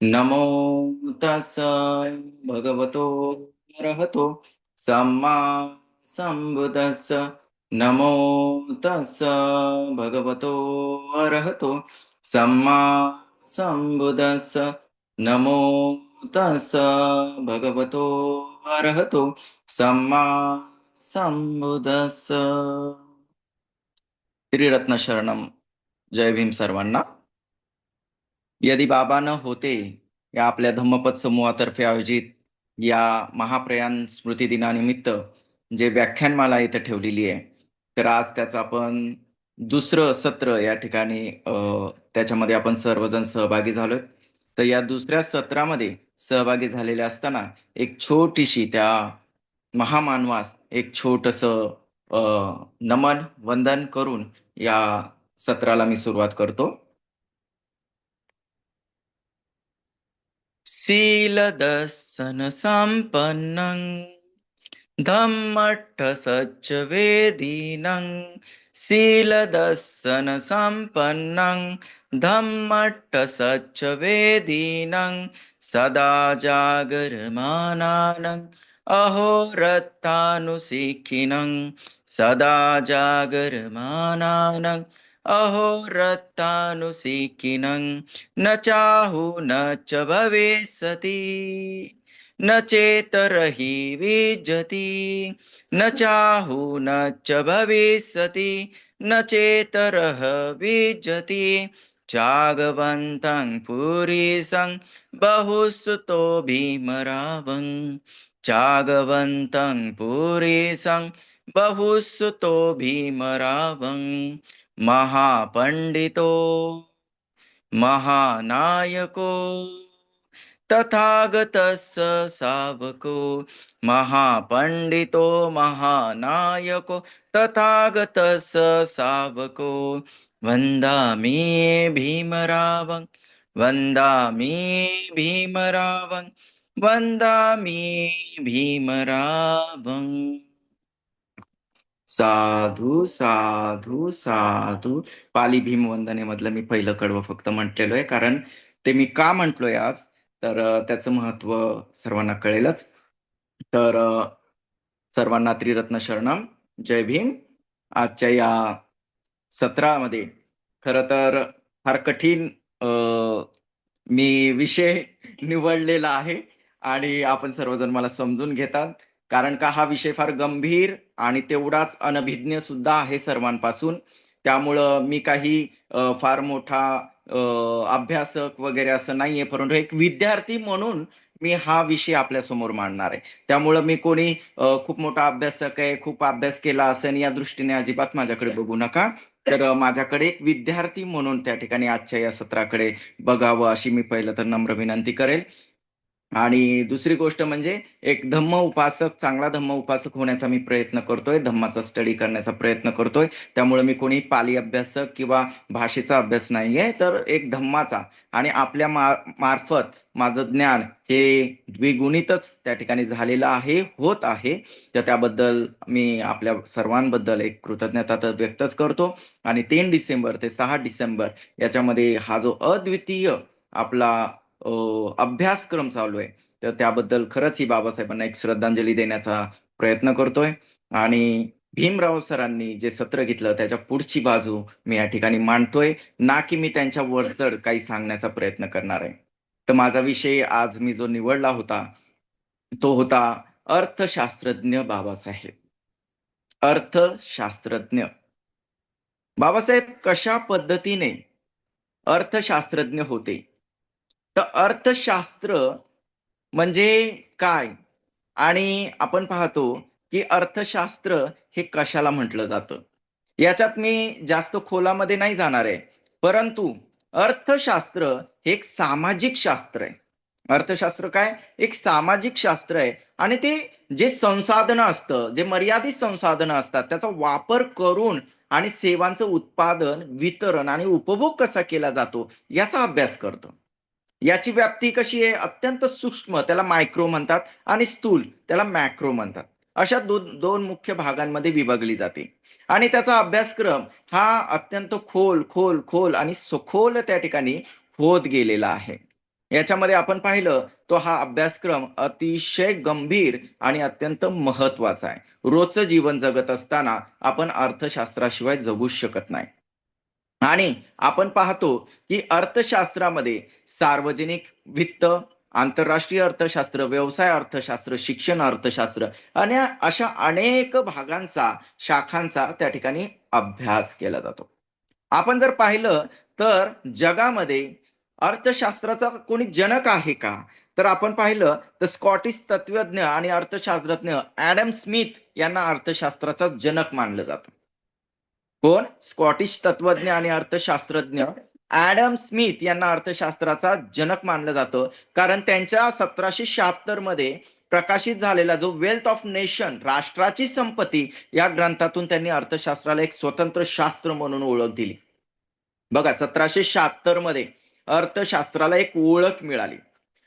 नमो तस् भगवतो अरहतो सम्मा संबुदस्स नमो तस् भगवतो अरहतो सम्मा संबुदस्स नमो तस् भगवतो अरहतो सम्मा संबुदस्स. त्रिरत्न शरणम. जय भीम सर्वांना. यदि बाबा न होते या आपल्या धम्मपद समूहातर्फे आयोजित या महाप्रयाण स्मृती दिनानिमित्त जे व्याख्यानमाला इथं ठेवलेली आहे, तर आज त्याचं आपण दुसरं सत्र या ठिकाणी त्याच्यामध्ये आपण सर्वजण सहभागी झालोय. तर या दुसऱ्या सत्रामध्ये सहभागी झालेले असताना एक छोटीशी त्या महामानवास एक छोटस नमन वंदन करून या सत्राला मी सुरुवात करतो. शीलदर्शन संपन्नं धम्मट्ठ सच्चवेदीनं शीलदर्शन संपन्नं धम्मट्ठ सच्चवेदीनं सदा जागरमानानं अहोरत्तानुशिखिनं सदा जागरमानानं अहोरत्तानुशिखिनं न चाहु न च भविष्यति न चेतरहि विज्जति न चाहु न च भविष्यति न चेतरः विज्जति चागवन्तं पुरीशं बहुसुतो भीमरावं चागवन्तं पुरीशं बहुसुतो भीमरावं महापण्डितो महानायको तथागतस्य शावको महापण्डितो महानायको तथागतस्य शावको वन्दामि भीमरावं वन्दामि भीमरावं वन्दामि भीमरावं. साधू साधू साधू. पाली भीम वंदनेमधलं मी पहिलं कडवं फक्त म्हटलेलं आहे, कारण ते मी का म्हटलोय आज, तर त्याचं महत्व सर्वांना कळेलच. तर सर्वांना त्रिरत्न शरणम. जय भीम. आजच्या या सत्रामध्ये खर तर फार कठीण मी विषय निवडलेला आहे आणि आपण सर्वजण मला समजून घेतात, कारण का हा विषय फार गंभीर आणि तेवढाच अनभिज्ञ सुद्धा आहे सर्वांपासून. त्यामुळं मी काही फार मोठा अभ्यासक वगैरे असं नाहीये, परंतु एक विद्यार्थी म्हणून मी हा विषय आपल्या समोर मांडणार आहे. त्यामुळं मी कोणी खूप मोठा अभ्यासक आहे, खूप अभ्यास केला असेल या दृष्टीने अजिबात माझ्याकडे बघू नका. तर माझ्याकडे एक विद्यार्थी म्हणून त्या ठिकाणी आजच्या या सत्राकडे बघावं अशी मी पहिलं तर नम्र विनंती करेल. आणि दुसरी गोष्ट म्हणजे एक धम्म उपासक, चांगला धम्म उपासक होण्याचा मी प्रयत्न करतोय, धम्माचा स्टडी करण्याचा प्रयत्न करतोय. त्यामुळे मी कोणी पाली अभ्यासक किंवा भाषेचा अभ्यास नाहीये, तर एक धम्माचा आणि आपल्या मार्फत माझं ज्ञान हे द्विगुणितच त्या ठिकाणी झालेलं आहे, होत आहे. तर त्याबद्दल मी आपल्या सर्वांबद्दल एक कृतज्ञता तर व्यक्तच करतो. आणि 3 डिसेंबर ते 6 डिसेंबर याच्यामध्ये हा जो अद्वितीय आपला अभ्यासक्रम चालू आहे, तर त्याबद्दल खरंच ही बाबासाहेबांना एक श्रद्धांजली देण्याचा प्रयत्न करतोय. आणि भीमराव सरांनी जे सत्र घेतलं त्याच्या पुढची बाजू मी या ठिकाणी मांडतोय, ना की मी त्यांच्या वरचढ काही सांगण्याचा प्रयत्न करणार आहे. तर माझा विषय आज मी जो निवडला होता तो होता अर्थशास्त्रज्ञ बाबासाहेब. अर्थशास्त्रज्ञ बाबासाहेब कशा पद्धतीने अर्थशास्त्रज्ञ होते. तर अर्थशास्त्र म्हणजे काय, आणि आपण पाहतो की अर्थशास्त्र हे कशाला म्हटलं जातं. याच्यात मी जास्त खोलामध्ये नाही जाणार आहे, परंतु अर्थशास्त्र हे एक सामाजिक शास्त्र आहे. अर्थशास्त्र काय, एक सामाजिक शास्त्र आहे. आणि ते जे संसाधन असतं, जे मर्यादित संसाधन असतात त्याचा वापर करून आणि सेवांचं उत्पादन, वितरण आणि उपभोग कसा केला जातो याचा अभ्यास करतं. याची व्याप्ती कशी आहे, अत्यंत सूक्ष्म त्याला मायक्रो म्हणतात आणि स्थूल त्याला मॅक्रो म्हणतात. अशा दोन मुख्य भागांमध्ये विभागली जाते. आणि त्याचा अभ्यासक्रम हा अत्यंत खोल खोल खोल आणि सखोल त्या ठिकाणी होत गेलेला आहे. याच्यामध्ये आपण पाहिलं तो हा अभ्यासक्रम अतिशय गंभीर आणि अत्यंत महत्वाचा आहे. रोजचं जीवन जगत असताना आपण अर्थशास्त्राशिवाय जगूच शकत नाही. आणि आपण पाहतो की अर्थशास्त्रामध्ये सार्वजनिक वित्त, आंतरराष्ट्रीय अर्थशास्त्र, व्यवसाय अर्थशास्त्र, शिक्षण अर्थशास्त्र आणि अशा अनेक भागांचा, शाखांचा त्या ठिकाणी अभ्यास केला जातो. आपण जर पाहिलं तर जगामध्ये अर्थशास्त्राचा कोणी जनक आहे का? तर आपण पाहिलं तर स्कॉटिश तत्वज्ञ आणि अर्थशास्त्रज्ञ ॲडम स्मिथ यांना अर्थशास्त्राचा जनक मानलं जातं. कोण? स्कॉटिश तत्वज्ञ आणि अर्थशास्त्रज्ञ ॲडम स्मिथ यांना अर्थशास्त्राचा जनक मानलं जातं. कारण त्यांच्या 1776 मध्ये प्रकाशित झालेला जो वेल्थ ऑफ नेशन, राष्ट्राची संपत्ती, या ग्रंथातून त्यांनी अर्थशास्त्राला एक स्वतंत्र शास्त्र म्हणून ओळख दिली. बघा 1776 मध्ये अर्थशास्त्राला एक ओळख मिळाली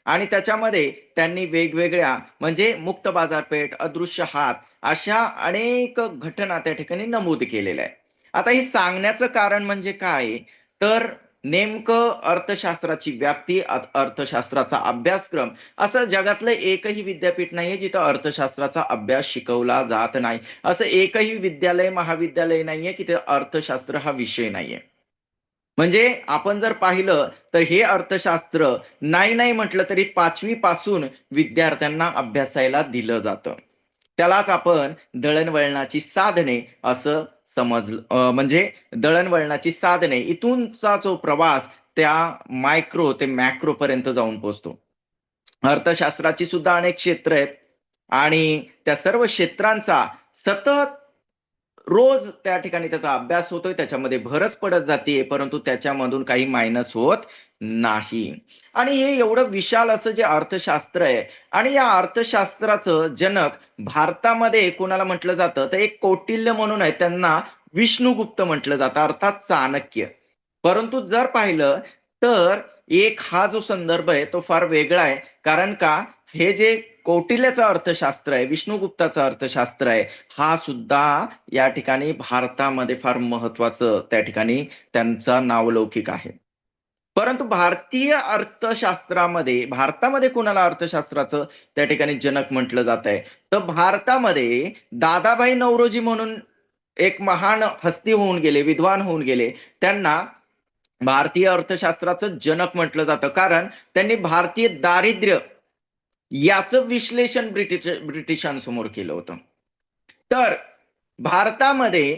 आणि त्याच्यामध्ये त्यांनी वेगवेगळ्या म्हणजे मुक्त बाजारपेठ, अदृश्य हात अशा अनेक घटना त्या ठिकाणी नमूद केलेल्या आहे. आता हे सांगण्याचं कारण म्हणजे काय? तर नेमकं अर्थशास्त्राची व्याप्ती, अर्थशास्त्राचा अभ्यासक्रम असं जगातलं एकही विद्यापीठ नाहीये जिथं अर्थशास्त्राचा अभ्यास शिकवला जात नाही. असं एकही विद्यालय, महाविद्यालय नाहीये की ते अर्थशास्त्र हा विषय नाहीये. म्हणजे आपण जर पाहिलं तर हे अर्थशास्त्र नाही म्हटलं तरी 5वी पासून विद्यार्थ्यांना अभ्यासायला दिलं जातं. त्यालाच आपण दळणवळणाची साधने असं म्हणजे दळणवळणाची साधने इथूनचा जो प्रवास त्या मायक्रो ते मॅक्रो पर्यंत जाऊन पोहोचतो. अर्थशास्त्राची सुद्धा अनेक क्षेत्र आहेत आणि त्या सर्व क्षेत्रांचा सतत रोज त्या ठिकाणी त्याचा अभ्यास होतोय, त्याच्यामध्ये भरच पडत जातीये, परंतु त्याच्यामधून काही मायनस होत नाही. आणि हे एवढं विशाल असं जे अर्थशास्त्र आहे आणि या अर्थशास्त्राचं जनक भारतामध्ये कोणाला म्हटलं जातं, तर एक कौटिल्य म्हणून आहे, त्यांना विष्णुगुप्त म्हटलं जातं, अर्थात चाणक्य. परंतु जर पाहिलं तर एक हा जो संदर्भ आहे तो फार वेगळा आहे. कारण का हे जे कौटिल्याचं अर्थशास्त्र आहे, विष्णुगुप्ताचं अर्थशास्त्र आहे, हा सुद्धा या ठिकाणी भारतामध्ये फार महत्वाचं त्या ठिकाणी त्यांचा नावलौकिक आहे. परंतु भारतीय अर्थशास्त्रामध्ये भारतामध्ये कोणाला अर्थशास्त्राचं त्या ठिकाणी जनक म्हटलं जात आहे, तर भारतामध्ये दादाभाई नौरोजी म्हणून एक महान हस्ती होऊन गेले, विद्वान होऊन गेले. त्यांना भारतीय अर्थशास्त्राचं जनक म्हटलं जातं. कारण त्यांनी भारतीय दारिद्र्य याचं विश्लेषण ब्रिटिशांसमोर केलं होतं. तर भारतामध्ये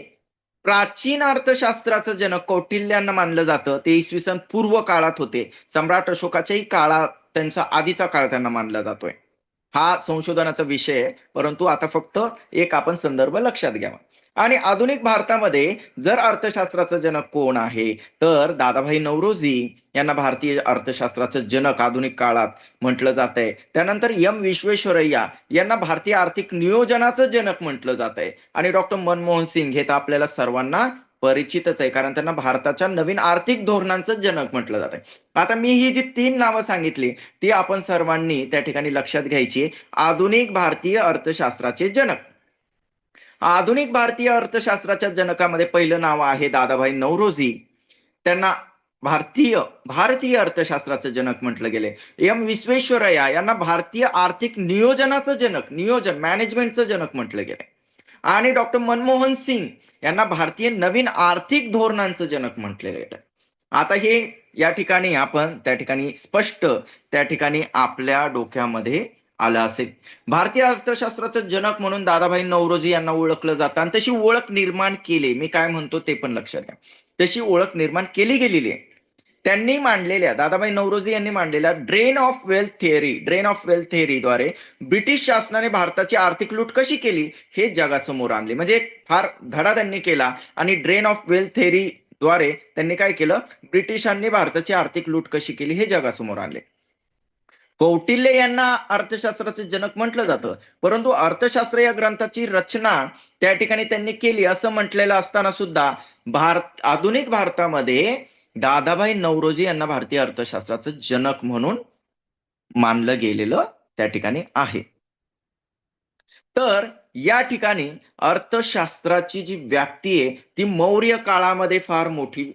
प्राचीन अर्थशास्त्राचं जनक कौटिल्यांना मानलं जातं. ते इसवी सन पूर्व काळात होते. सम्राट अशोकाच्याही काळात त्यांचा आधीचा काळ त्यांना मानला जातोय. हा संशोधनाचा विषय आहे, परंतु आता फक्त एक आपण संदर्भ लक्षात घ्यावा. आणि आधुनिक भारतामध्ये जर अर्थशास्त्राचं जनक कोण आहे, तर दादाभाई नौरोजी यांना भारतीय अर्थशास्त्राचं जनक आधुनिक काळात म्हटलं जातंय. त्यानंतर एम विश्वेश्वरय्या यांना भारतीय आर्थिक नियोजनाचं जनक म्हटलं जातंय. आणि डॉक्टर मनमोहन सिंग हे तर आपल्याला सर्वांना परिचितच आहे, कारण त्यांना भारताच्या नवीन आर्थिक धोरणांचं जनक म्हटलं जातंय. आता मी ही जी 3 नावं सांगितली ती आपण सर्वांनी त्या ठिकाणी लक्षात घ्यायची. आधुनिक भारतीय अर्थशास्त्राचे जनक. आधुनिक भारतीय अर्थशास्त्राच्या जनकामध्ये पहिलं नाव आहे दादाभाई नौरोजी. त्यांना भारतीय भारतीय अर्थशास्त्राचं जनक म्हटलं गेले. एम विश्वेश्वरय्या यांना भारतीय आर्थिक नियोजनाचं जनक, नियोजन मॅनेजमेंटचं जनक म्हटलं गेलंय. आणि डॉक्टर मनमोहन सिंग यांना भारतीय नवीन आर्थिक धोरणांचं जनक म्हटलेलं आहे. आता हे या ठिकाणी आपण त्या ठिकाणी स्पष्ट त्या ठिकाणी आपल्या डोक्यामध्ये आलं असेल. भारतीय अर्थशास्त्राचं जनक म्हणून दादाभाई नौरोजी यांना ओळखलं जातं आणि तशी ओळख निर्माण केली. मी काय म्हणतो ते पण लक्षात घ्या. तशी ओळख निर्माण केली गेलेली आहे. त्यांनी मांडलेल्या दादाभाई नौरोजी यांनी मांडलेल्या ड्रेन ऑफ वेल्थ थेअरीद्वारे ब्रिटिश शासनाने भारताची आर्थिक लूट कशी केली हे जगासमोर आणले. म्हणजे फार धडा त्यांनी केला आणि ड्रेन ऑफ वेल्थ थेअरी द्वारे त्यांनी काय केलं, ब्रिटिशांनी भारताची आर्थिक लूट कशी केली हे जगासमोर आणले. कौटिल्य यांना अर्थशास्त्राचे जनक म्हटलं जातं, परंतु अर्थशास्त्र या ग्रंथाची रचना त्या ठिकाणी त्यांनी केली असं म्हटलेलं असताना सुद्धा आधुनिक भारतामध्ये दादाभाई नौरोजी यांना भारतीय अर्थशास्त्राचं जनक म्हणून मानलं गेलेलं त्या ठिकाणी आहे. तर या ठिकाणी अर्थशास्त्राची जी व्याप्ती आहे ती मौर्य काळामध्ये फार मोठी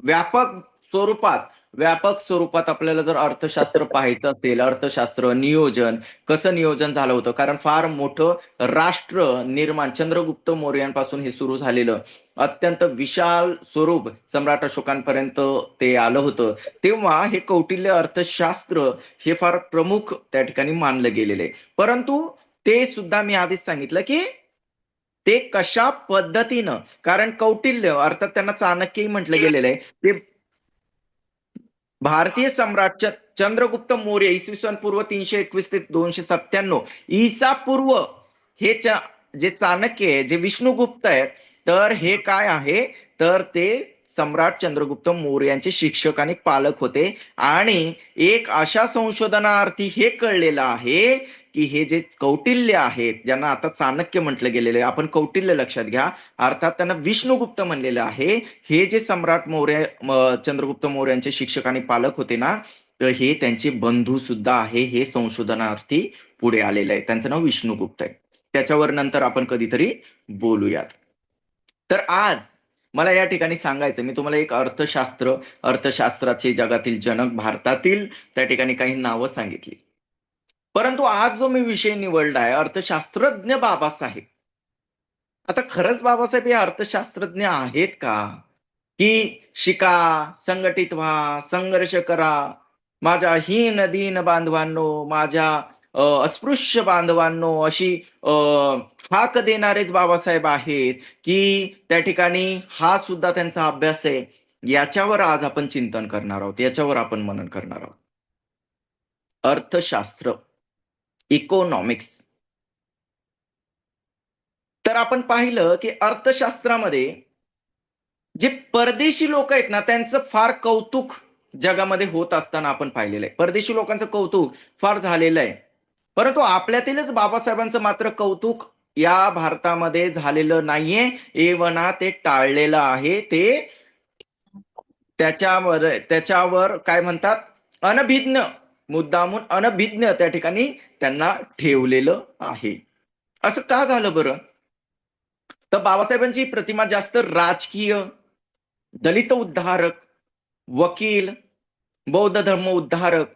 व्यापक स्वरूपात व्यापक स्वरूपात आपल्याला जर अर्थशास्त्र पाहायचं असेल, अर्थशास्त्र नियोजन कसं नियोजन झालं होतं, कारण फार मोठं राष्ट्र निर्माण चंद्रगुप्त मौर्यांपासून हे सुरू झालेलं अत्यंत विशाल स्वरूप सम्राट अशोकांपर्यंत ते आलं होतं, तेव्हा हे कौटिल्य अर्थशास्त्र हे फार प्रमुख त्या ठिकाणी मानलं गेलेलं आहे. परंतु ते सुद्धा मी आधीच सांगितलं की ते कशा पद्धतीनं, कारण कौटिल्य अर्थात त्यांना चाणक्यही म्हटलं गेलेलं आहे, ते भारतीय सम्राट चंद्रगुप्त मौर्य इसवी सन पूर्व 321 ते 297 ईसा पूर्व हे जे चाणक्य आहे, जे विष्णुगुप्त आहेत, तर हे काय आहे, तर ते सम्राट चंद्रगुप्त मौर्यांचे शिक्षक आणि पालक होते. आणि एक अशा संशोधनार्थी हे कळलेलं आहे की हे जे कौटिल्य आहेत, ज्यांना आता चाणक्य म्हटलं गेलेलं आहे, आपण कौटिल्य लक्षात घ्या, अर्थात त्यांना विष्णुगुप्त म्हणलेलं आहे, हे जे सम्राट मौर्य चंद्रगुप्त मौर्यांचे शिक्षक आणि पालक होते ना, तर हे त्यांचे बंधू सुद्धा आहे, हे संशोधनार्थी पुढे आलेलं आहे. त्यांचं नाव विष्णुगुप्त आहे. त्याच्यावर नंतर आपण कधीतरी बोलूयात. तर आज मला या ठिकाणी सांगायचं, मी तुम्हाला एक अर्थशास्त्राचे जगातील जनक, भारतातील त्या ठिकाणी काही नावं सांगितली. परंतु आज जो मी विषय निवडला आहे, अर्थशास्त्रज्ञ बाबासाहेब. आता खरंच बाबासाहेब हे अर्थशास्त्रज्ञ आहेत का? की शिका, संघटित व्हा, संघर्ष करा, माझ्या हीन दीन बांधवांनो, माझ्या अस्पृश्य बांधवांनो, अशी हाक देणारेच बाबासाहेब आहेत, की त्या ठिकाणी हा सुद्धा त्यांचा अभ्यास आहे? याच्यावर आज आपण चिंतन करणार आहोत, याच्यावर आपण मनन करणार आहोत. अर्थशास्त्र, इकॉनॉमिक्स. तर आपण पाहिलं की अर्थशास्त्रामध्ये जे परदेशी लोक आहेत ना, त्यांचं फार कौतुक जगामध्ये होत असताना आपण पाहिलेलं आहे. परदेशी लोकांचं कौतुक फार झालेलं आहे. परंतु आपल्यातीलच बाबासाहेबांचं मात्र कौतुक या भारतामध्ये झालेलं नाहीये, एवना ते टाळलेलं आहे. ते त्याच्यावर काय म्हणतात, अनभिज्ञ, मुद्दामून अनभिज्ञ त्या ठिकाणी त्यांना ठेवलेलं आहे. असं का झालं बरं? तर बाबासाहेबांची प्रतिमा जास्त राजकीय, दलित उद्धारक, वकील, बौद्ध धर्म उद्धारक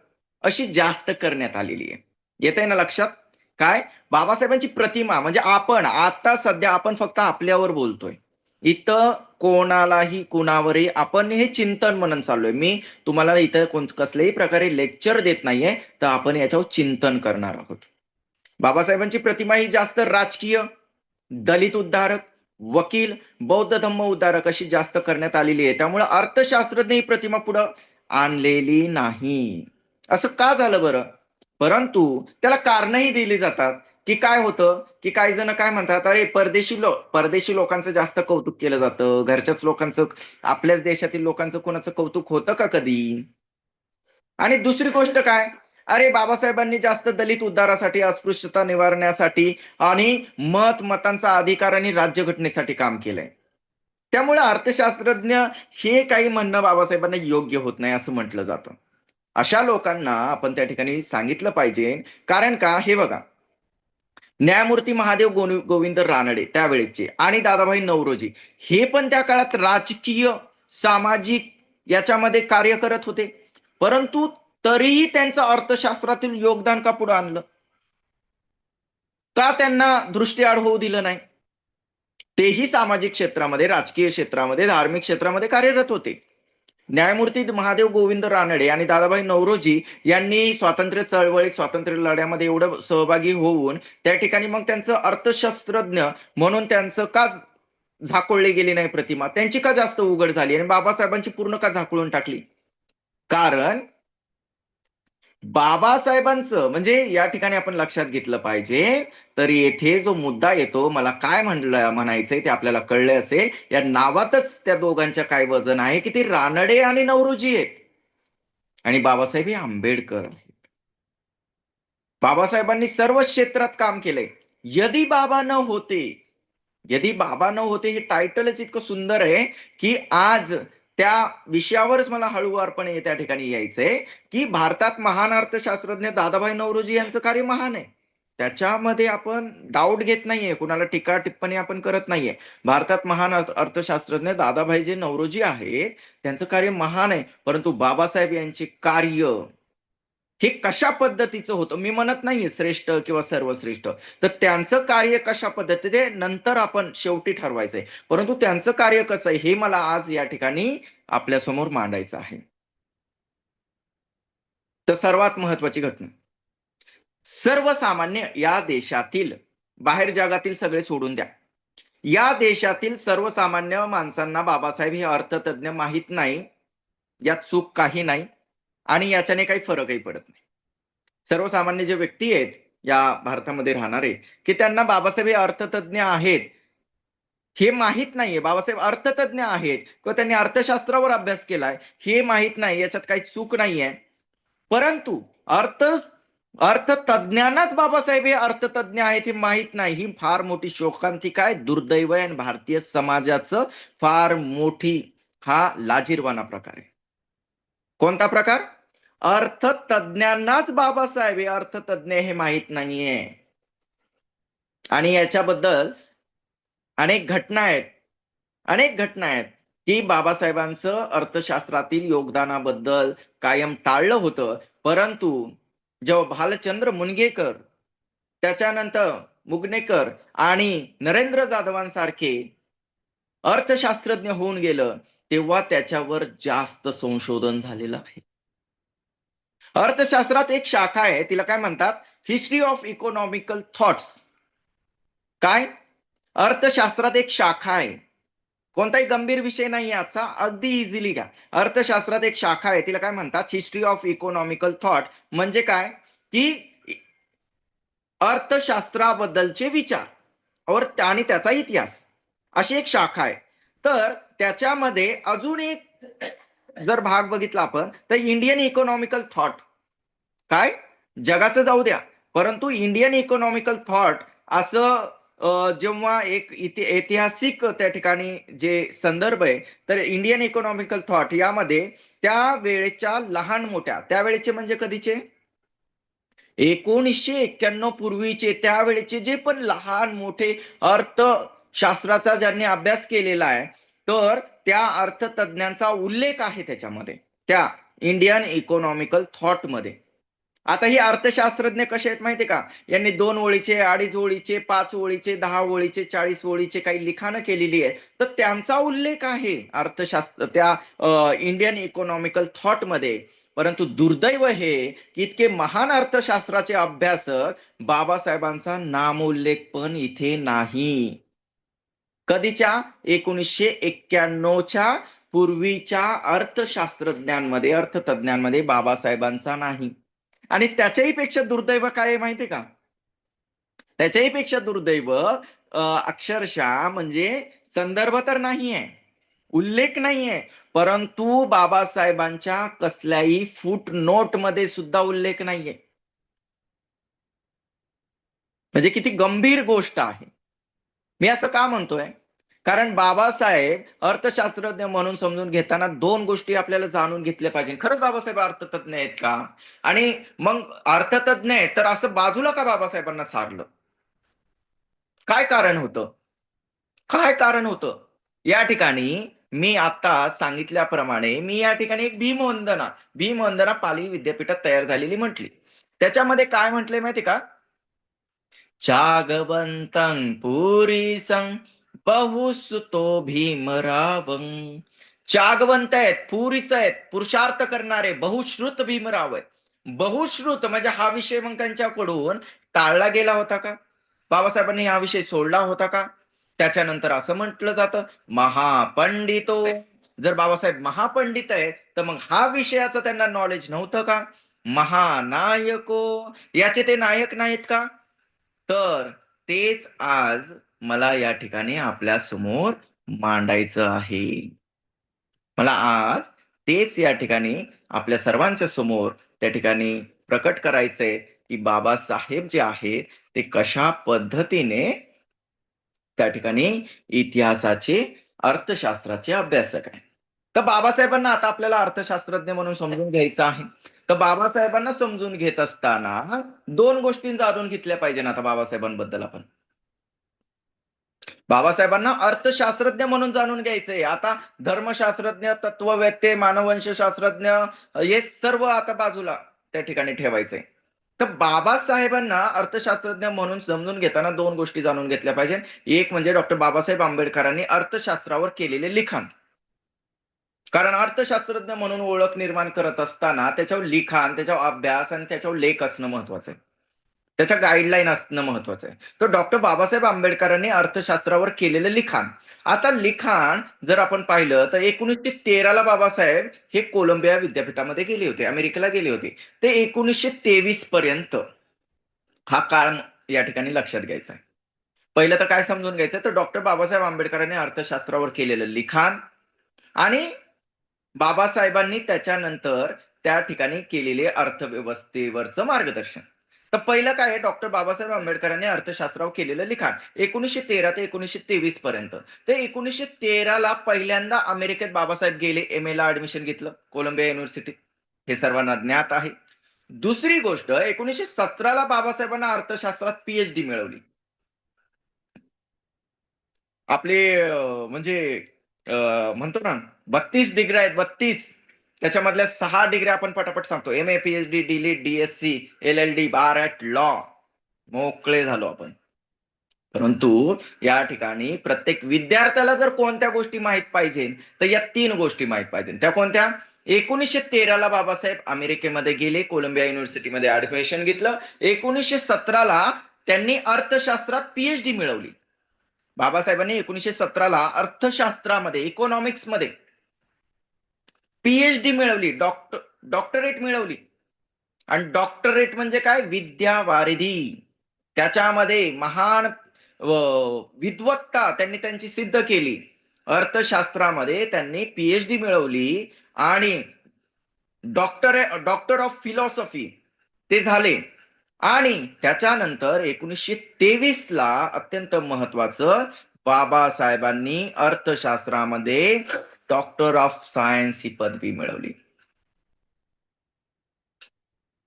अशी जास्त करण्यात आलेली आहे. येत आहे ना लक्षात? काय बाबासाहेबांची प्रतिमा, म्हणजे आपण आता सध्या आपण फक्त आपल्यावर बोलतोय, इथं कोणालाही कुणावरही आपण हे चिंतन मनन चाललोय. मी तुम्हाला इथं कसल्याही प्रकारे लेक्चर देत नाहीये, तर आपण याच्यावर चिंतन करणार आहोत. बाबासाहेबांची प्रतिमा ही जास्त राजकीय, दलित उद्धारक, वकील, बौद्ध धम्म उद्धारक अशी जास्त करण्यात आलेली आहे. त्यामुळे अर्थशास्त्रज्ञ ही प्रतिमा पुढे आणलेली नाही. असं का झालं बरं? परंतु त्याला कारणही दिली जातात, की काय होतं, की काही जण काय म्हणतात, अरे परदेशी लोकांचं जास्त कौतुक केलं जातं, घरच्याच लोकांचं, आपल्याच देशातील लोकांचं कोणाचं कौतुक होतं का कधी? आणि दुसरी गोष्ट काय, अरे बाबासाहेबांनी जास्त दलित उद्धारासाठी, अस्पृश्यता निवारण्यासाठी आणि मतांचा अधिकार आणि राज्यघटनेसाठी काम केलंय. त्यामुळे अर्थशास्त्रज्ञ हे काही म्हणणं बाबासाहेबांना योग्य होत नाही असं म्हटलं जातं. अशा लोकांना आपण त्या ठिकाणी सांगितलं पाहिजे, कारण का, हे बघा, न्यायमूर्ती महादेव गोविंद रानडे त्यावेळेचे आणि दादाभाई नौरोजी हे पण त्या काळात राजकीय, सामाजिक याच्यामध्ये कार्य करत होते. परंतु तरीही त्यांचं अर्थशास्त्रातील योगदान का पुढे आणलं? का त्यांना दृष्टीआड होऊ दिलं नाही? तेही सामाजिक क्षेत्रामध्ये, राजकीय क्षेत्रामध्ये, धार्मिक क्षेत्रामध्ये कार्यरत होते. न्यायमूर्ती महादेव गोविंद रानडे आणि दादाभाई नौरोजी यांनी स्वातंत्र्य चळवळीत, स्वातंत्र्य लढ्यामध्ये एवढं सहभागी होऊन त्या ठिकाणी मग त्यांचं अर्थशास्त्रज्ञ म्हणून त्यांचं का झाकोळली गेली नाही प्रतिमा, त्यांची का जास्त उघड झाली आणि बाबासाहेबांची पूर्ण का झाकळून टाकली? कारण बाबासाहेबांचं, म्हणजे या ठिकाणी आपण लक्षात घेतलं पाहिजे, तर येथे जो मुद्दा येतो, मला काय म्हणायचंय ते आपल्याला कळलं असेल, या नावातच त्या दोघांच्या काय वजन आहे, की ते रानडे आणि नौरोजी आहेत आणि बाबासाहेब हे आंबेडकर आहेत. बाबासाहेबांनी सर्व क्षेत्रात काम केलंय. यदि बाबा न होते, यदि बाबा न होते हे टायटलच इतकं सुंदर आहे, की आज त्या विषयावरच मला हळूवारपणे त्या ठिकाणी यायचंय, की भारतात महान अर्थशास्त्रज्ञ दादाभाई नौरोजी यांचं कार्य महान आहे. त्याच्यामध्ये आपण डाऊट घेत नाहीये, कुणाला टीका टिप्पणी आपण करत नाहीये. भारतात महान अर्थशास्त्रज्ञ दादाभाई नौरोजी आहेत, त्यांचं कार्य महान आहे, परंतु बाबासाहेब यांचे कार्य हे कशा पद्धतीचं होतं, मी म्हणत नाहीये श्रेष्ठ किंवा सर्वश्रेष्ठ, तर त्यांचं कार्य कशा पद्धतीने ते नंतर आपण शेवटी ठरवायचंय, परंतु त्यांचं कार्य कसं आहे हे मला आज या ठिकाणी आपल्या समोर मांडायचं आहे. तर सर्वात महत्वाची घटना, सर्वसामान्य या देशातील, बाहेर जगातील सगळे सोडून द्या, या देशातील सर्वसामान्य माणसांना बाबासाहेब हे अर्थतज्ञ माहित नाही, यात चूक काही नाही आणि याच्याने काही फरकही पडत नाही. सर्वसामान्य जे व्यक्ती आहेत या भारतामध्ये राहणारे, की त्यांना बाबासाहेब हे अर्थतज्ञ आहेत हे माहित नाहीये. बाबासाहेब अर्थतज्ञ आहेत किंवा त्यांनी अर्थशास्त्रावर अभ्यास केलाय हे माहित नाही, याच्यात काही चूक नाहीये. परंतु अर्थतज्ञांनाच बाबासाहेब हे अर्थतज्ञ आहेत हे माहित नाही, ही फार मोठी शोकांतिका आहे, दुर्दैव आहे आणि भारतीय समाजाचं फार मोठी हा लाजिरवाना प्रकार आहे. कोणता प्रकार? अर्थतज्ञांनाच बाबासाहेब हे अर्थतज्ञ हे माहित नाहीये. आणि याच्याबद्दल अनेक घटना आहेत की बाबासाहेबांचं अर्थशास्त्रातील योगदानाबद्दल कायम टाळलं होतं, परंतु जेव्हा भालचंद्र मुनगेकर, त्याच्यानंतर मुगनेकर आणि नरेंद्र जाधवांसारखे अर्थशास्त्रज्ञ होऊन गेलं, तेव्हा त्याच्यावर जास्त संशोधन झालेलं आहे. अर्थशास्त्रात एक शाखा आहे, तिला काय म्हणतात? History of economical thoughts. काय? अर्थशास्त्रात एक शाखा आहे, कोणताही गंभीर विषय नाही आजचा, अगदी इझिली घ्या. अर्थशास्त्रात एक शाखा आहे, तिला काय म्हणतात? History of economical thought. म्हणजे काय? की अर्थशास्त्राबद्दलचे विचार आणि त्याचा इतिहास, अशी एक शाखा आहे. तर त्याच्यामध्ये अजून एक जर भाग बघितला आपण, तर इंडियन इकॉनॉमिकल थॉट. काय? जगाचं जाऊ द्या, परंतु इंडियन इकॉनॉमिकल थॉट असं जेव्हा एक ऐतिहासिक त्या ठिकाणी जे संदर्भ आहे, तर इंडियन इकॉनॉमिकल थॉट यामध्ये त्या वेळेच्या लहान मोठ्या, त्यावेळेचे म्हणजे कधीचे? 1991 पूर्वीचे, त्यावेळेचे जे पण लहान मोठे अर्थशास्त्राचा ज्यांनी अभ्यास केलेला आहे, तर त्या अर्थतज्ञांचा उल्लेख आहे त्याच्यामध्ये, त्या इंडियन इकॉनॉमिकल थॉट मध्ये. आता ही अर्थशास्त्रज्ञ कसे आहेत माहितीये का? यांनी 2 ओळीचे, 2.5 ओळीचे, 5 ओळीचे, 10 ओळीचे, 40 ओळीचे काही लिखाणं केलेली आहे, तर त्यांचा उल्लेख आहे अर्थशास्त्र त्या इंडियन इकॉनॉमिकल थॉट मध्ये. परंतु दुर्दैव हे की इतके महान अर्थशास्त्राचे अभ्यासक, बाबासाहेबांचा नामोल्लेख पण इथे नाही. कधीच्या? 1991च्या पूर्वीच्या अर्थशास्त्रज्ञांमध्ये, अर्थतज्ञांमध्ये बाबासाहेबांचा नाही. आणि त्याच्याही पेक्षा दुर्दैव काय आहे माहितीये का? त्याच्याही पेक्षा दुर्दैव अक्षरशः म्हणजे संदर्भ तर नाहीये, उल्लेख नाहीये, परंतु बाबासाहेबांच्या कसल्याही फूट नोट मध्ये सुद्धा उल्लेख नाहीये. म्हणजे किती गंभीर गोष्ट आहे. मी असं का म्हणतोय? कारण बाबासाहेब अर्थशास्त्रज्ञ म्हणून समजून घेताना 2 गोष्टी आपल्याला जाणून घेतल्या पाहिजे. खरंच बाबासाहेब अर्थतज्ञ आहेत का? आणि मग अर्थतज्ञ आहेत तर असं बाजूला का बाबासाहेबांना सारलं? काय कारण होतं? काय कारण होतं? या ठिकाणी मी आता सांगितल्याप्रमाणे मी या ठिकाणी एक भीमवंदना पाली विद्यापीठात तयार झालेली म्हटली. त्याच्यामध्ये काय म्हटलंय माहिती का? चागवंतं पुरीसं बहुसुतो भीमरावं. चागवंत आहेत, पुरीस आहेत, पुरुषार्थ करणारे, बहुश्रुत भीमराव आहेत. बहुश्रुत म्हणजे हा विषय मग त्यांच्याकडून टाळला गेला होता का? बाबासाहेबांनी हा विषय सोडला होता का? त्याच्यानंतर असं म्हटलं जातं महापंडितो. जर बाबासाहेब महापंडित आहेत तर मग हा विषयाचं त्यांना नॉलेज नव्हतं का? महानायको, याचे ते नायक नाहीत का? तर तेच आज मला या ठिकाणी आपल्या समोर मांडायचं आहे. मला आज तेच या ठिकाणी आपल्या सर्वांच्या समोर त्या ठिकाणी प्रकट करायचंय की बाबासाहेब जे आहेत ते कशा पद्धतीने त्या ठिकाणी इतिहासाचे, अर्थशास्त्राचे अभ्यासक आहेत. तर बाबासाहेबांना आता आपल्याला अर्थशास्त्रज्ञ म्हणून समजून घ्यायचं आहे. तर बाबासाहेबांना समजून घेत असताना दोन गोष्टी जाणून घेतल्या पाहिजे ना आता बाबासाहेबांबद्दल आपण. बाबासाहेबांना अर्थशास्त्रज्ञ म्हणून जाणून घ्यायचंय. आता धर्मशास्त्रज्ञ, तत्ववेत्ते, मानववंशशास्त्रज्ञ हे सर्व आता बाजूला त्या ठिकाणी ठेवायचंय. तर बाबासाहेबांना अर्थशास्त्रज्ञ म्हणून समजून घेताना दोन गोष्टी जाणून घेतल्या पाहिजे. एक म्हणजे डॉक्टर बाबासाहेब आंबेडकरांनी अर्थशास्त्रावर केलेले लिखाण. कारण अर्थशास्त्रज्ञ म्हणून ओळख निर्माण करत असताना त्याच्यावर लिखाण, त्याच्यावर अभ्यास आणि त्याच्यावर लेख असणं महत्वाचं आहे. त्याच्या गाईडलाईन असणं महत्वाचं आहे. तर डॉक्टर बाबासाहेब आंबेडकरांनी अर्थशास्त्रावर केलेलं लिखाण. आता लिखाण जर आपण पाहिलं तर 1913 ला बाबासाहेब हे कोलंबिया विद्यापीठामध्ये गेले होते, अमेरिकेला गेले होते. ते 1923 पर्यंत हा काळ या ठिकाणी लक्षात घ्यायचा आहे. पहिलं तर काय समजून घ्यायचं, तर डॉक्टर बाबासाहेब आंबेडकरांनी अर्थशास्त्रावर केलेलं लिखाण आणि बाबासाहेबांनी त्याच्यानंतर त्या ठिकाणी केलेले अर्थव्यवस्थेवरचं मार्गदर्शन. तर पहिलं काय आहे, डॉक्टर बाबासाहेब आंबेडकरांनी अर्थशास्त्रावर केलेलं लिखाण 1913 ते 1923 पर्यंत. ते 1913 ला पहिल्यांदा अमेरिकेत बाबासाहेब गेले, एम ए ला ऍडमिशन घेतलं कोलंबिया युनिव्हर्सिटीत, हे सर्वांना ज्ञात आहे. दुसरी गोष्ट, 1917 ला बाबासाहेबांना अर्थशास्त्रात पीएचडी मिळवली. आपले म्हणजे म्हणतो ना 32 डिग्री आहेत, 32. त्याच्यामधल्या 6 डिग्री आपण पटापट सांगतो. M A, PhD, DLitt, DSc, LLD, bar at law, मोकळे झालो आपण. परंतु या ठिकाणी प्रत्येक विद्यार्थ्याला जर कोणत्या गोष्टी माहित पाहिजे तर या 3 गोष्टी माहित पाहिजे. त्या कोणत्या? 1913 ला बाबासाहेब अमेरिकेमध्ये गेले, कोलंबिया युनिव्हर्सिटीमध्ये ऍडमिशन घेतलं. 1917 ला त्यांनी अर्थशास्त्रात पीएचडी मिळवली. बाबासाहेबांनी 1917 ला अर्थशास्त्रामध्ये, इकॉनॉमिक्स मध्ये पीएचडी मिळवली, डॉक्टरेट मिळवली. आणि डॉक्टरेट म्हणजे काय? विद्यावारिधी. त्याच्यामध्ये महान विद्वत्ता त्यांनी त्यांची सिद्ध केली. अर्थशास्त्रामध्ये त्यांनी पीएचडी मिळवली आणि डॉक्टर ऑफ फिलॉसॉफी ते झाले. आणि त्याच्यानंतर 1923 ला अत्यंत महत्वाचं, बाबासाहेबांनी अर्थशास्त्रामध्ये डॉक्टर ऑफ सायन्स ही पदवी मिळवली.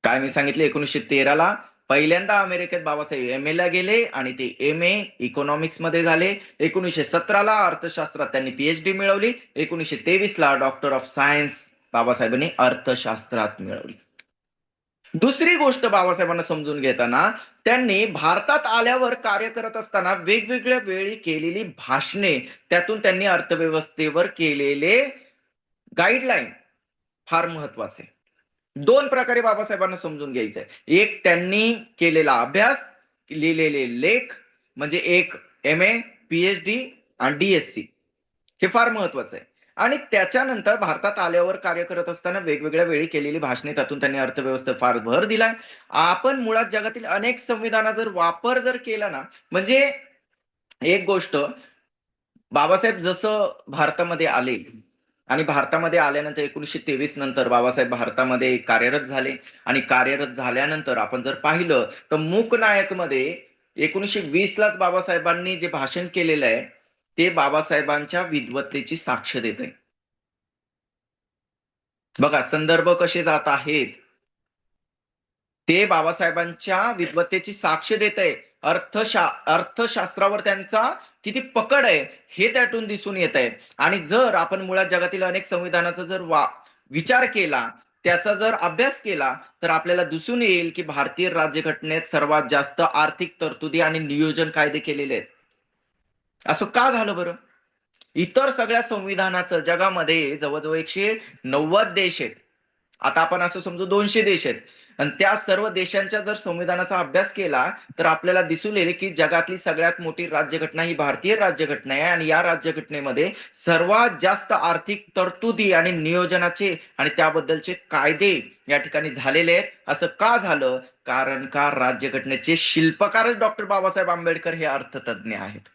काय मी सांगितले, 1913 ला पहिल्यांदा अमेरिकेत बाबासाहेब एम ए ला गेले आणि ते एम ए इकॉनॉमिक्स मध्ये झाले. 1917 ला अर्थशास्त्रात त्यांनी पीएचडी मिळवली. 1923 ला डॉक्टर ऑफ सायन्स बाबासाहेबांनी अर्थशास्त्रात मिळवली. दुसरी गोष्ट बाबासाहेबांना समजून घेताना, त्यांनी भारतात आल्यावर कार्य करत असताना वेगवेगळ्या वेळी केलेली भाषणे, त्यातून त्यांनी अर्थव्यवस्थेवर केलेले गाईडलाईन फार महत्वाचे. दोन प्रकारे बाबासाहेबांना समजून घ्यायचंय. एक, त्यांनी केलेला अभ्यास, लिहिलेले लेख, म्हणजे एक एम ए, पीएचडी आणि डीएससी, हे फार महत्वाचं आहे. आणि त्याच्यानंतर भारतात आल्यावर कार्य करत असताना वेगवेगळ्या वेळी केलेली भाषणे, त्यातून त्यांनी अर्थव्यवस्थेवर फार भर दिलाय. आपण मुळात जगातील अनेक संविधानाचा जर वापर जर केला ना, म्हणजे एक गोष्ट, बाबासाहेब जसं भारतामध्ये आले आणि भारतामध्ये आल्यानंतर 1923 नंतर बाबासाहेब भारतामध्ये कार्यरत झाले. आणि कार्यरत झाल्यानंतर आपण जर पाहिलं तर मूकनायक मध्ये 1920 लाच बाबासाहेबांनी जे भाषण केलेलं आहे ते बाबासाहेबांच्या विद्वत्तेची साक्ष देत आहे. बघा संदर्भ कसे जात आहेत, ते बाबासाहेबांच्या विद्वत्तेची साक्ष देत आहे. अर्थशास्त्रावर त्यांचा किती पकड आहे हे त्यातून दिसून येत आहे. आणि जर आपण मुळात जगातील अनेक संविधानाचा जर विचार केला, त्याचा जर अभ्यास केला, तर आपल्याला दिसून येईल की भारतीय राज्यघटनेत सर्वात जास्त आर्थिक तरतुदी आणि नियोजन कायदे केलेले आहेत. असं का झालं बरं? इतर सगळ्या संविधानाचं जगामध्ये जवळजवळ 190 देश आहेत. आता आपण असं समजू 200 देश आहेत. आणि त्या सर्व देशांच्या जर संविधानाचा अभ्यास केला तर आपल्याला दिसून येईल की जगातली सगळ्यात मोठी राज्यघटना ही भारतीय राज्यघटना आहे. आणि या राज्यघटनेमध्ये सर्वात जास्त आर्थिक तरतुदी आणि नियोजनाचे आणि त्याबद्दलचे कायदे या ठिकाणी झालेले आहेत. असं का झालं? कारण का राज्यघटनेचे शिल्पकारच डॉक्टर बाबासाहेब आंबेडकर हे अर्थतज्ञ आहेत.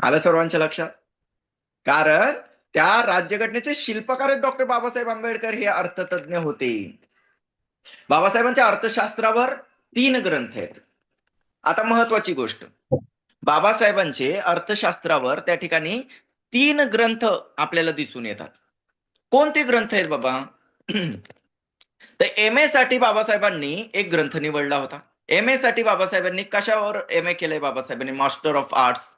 आलं सर्वांच्या लक्षात? कारण त्या राज्यघटनेचे शिल्पकार डॉक्टर बाबासाहेब आंबेडकर हे अर्थतज्ञ होते. बाबासाहेबांच्या अर्थशास्त्रावर 3 ग्रंथ आहेत. आता महत्वाची गोष्ट, बाबासाहेबांचे अर्थशास्त्रावर त्या ठिकाणी 3 ग्रंथ आपल्याला दिसून येतात. कोणते ग्रंथ आहेत बाबा? तर एम ए साठी बाबासाहेबांनी एक ग्रंथ निवडला होता. एम ए साठी बाबासाहेबांनी कशावर एम ए केलंय बाबासाहेबांनी? Master of arts.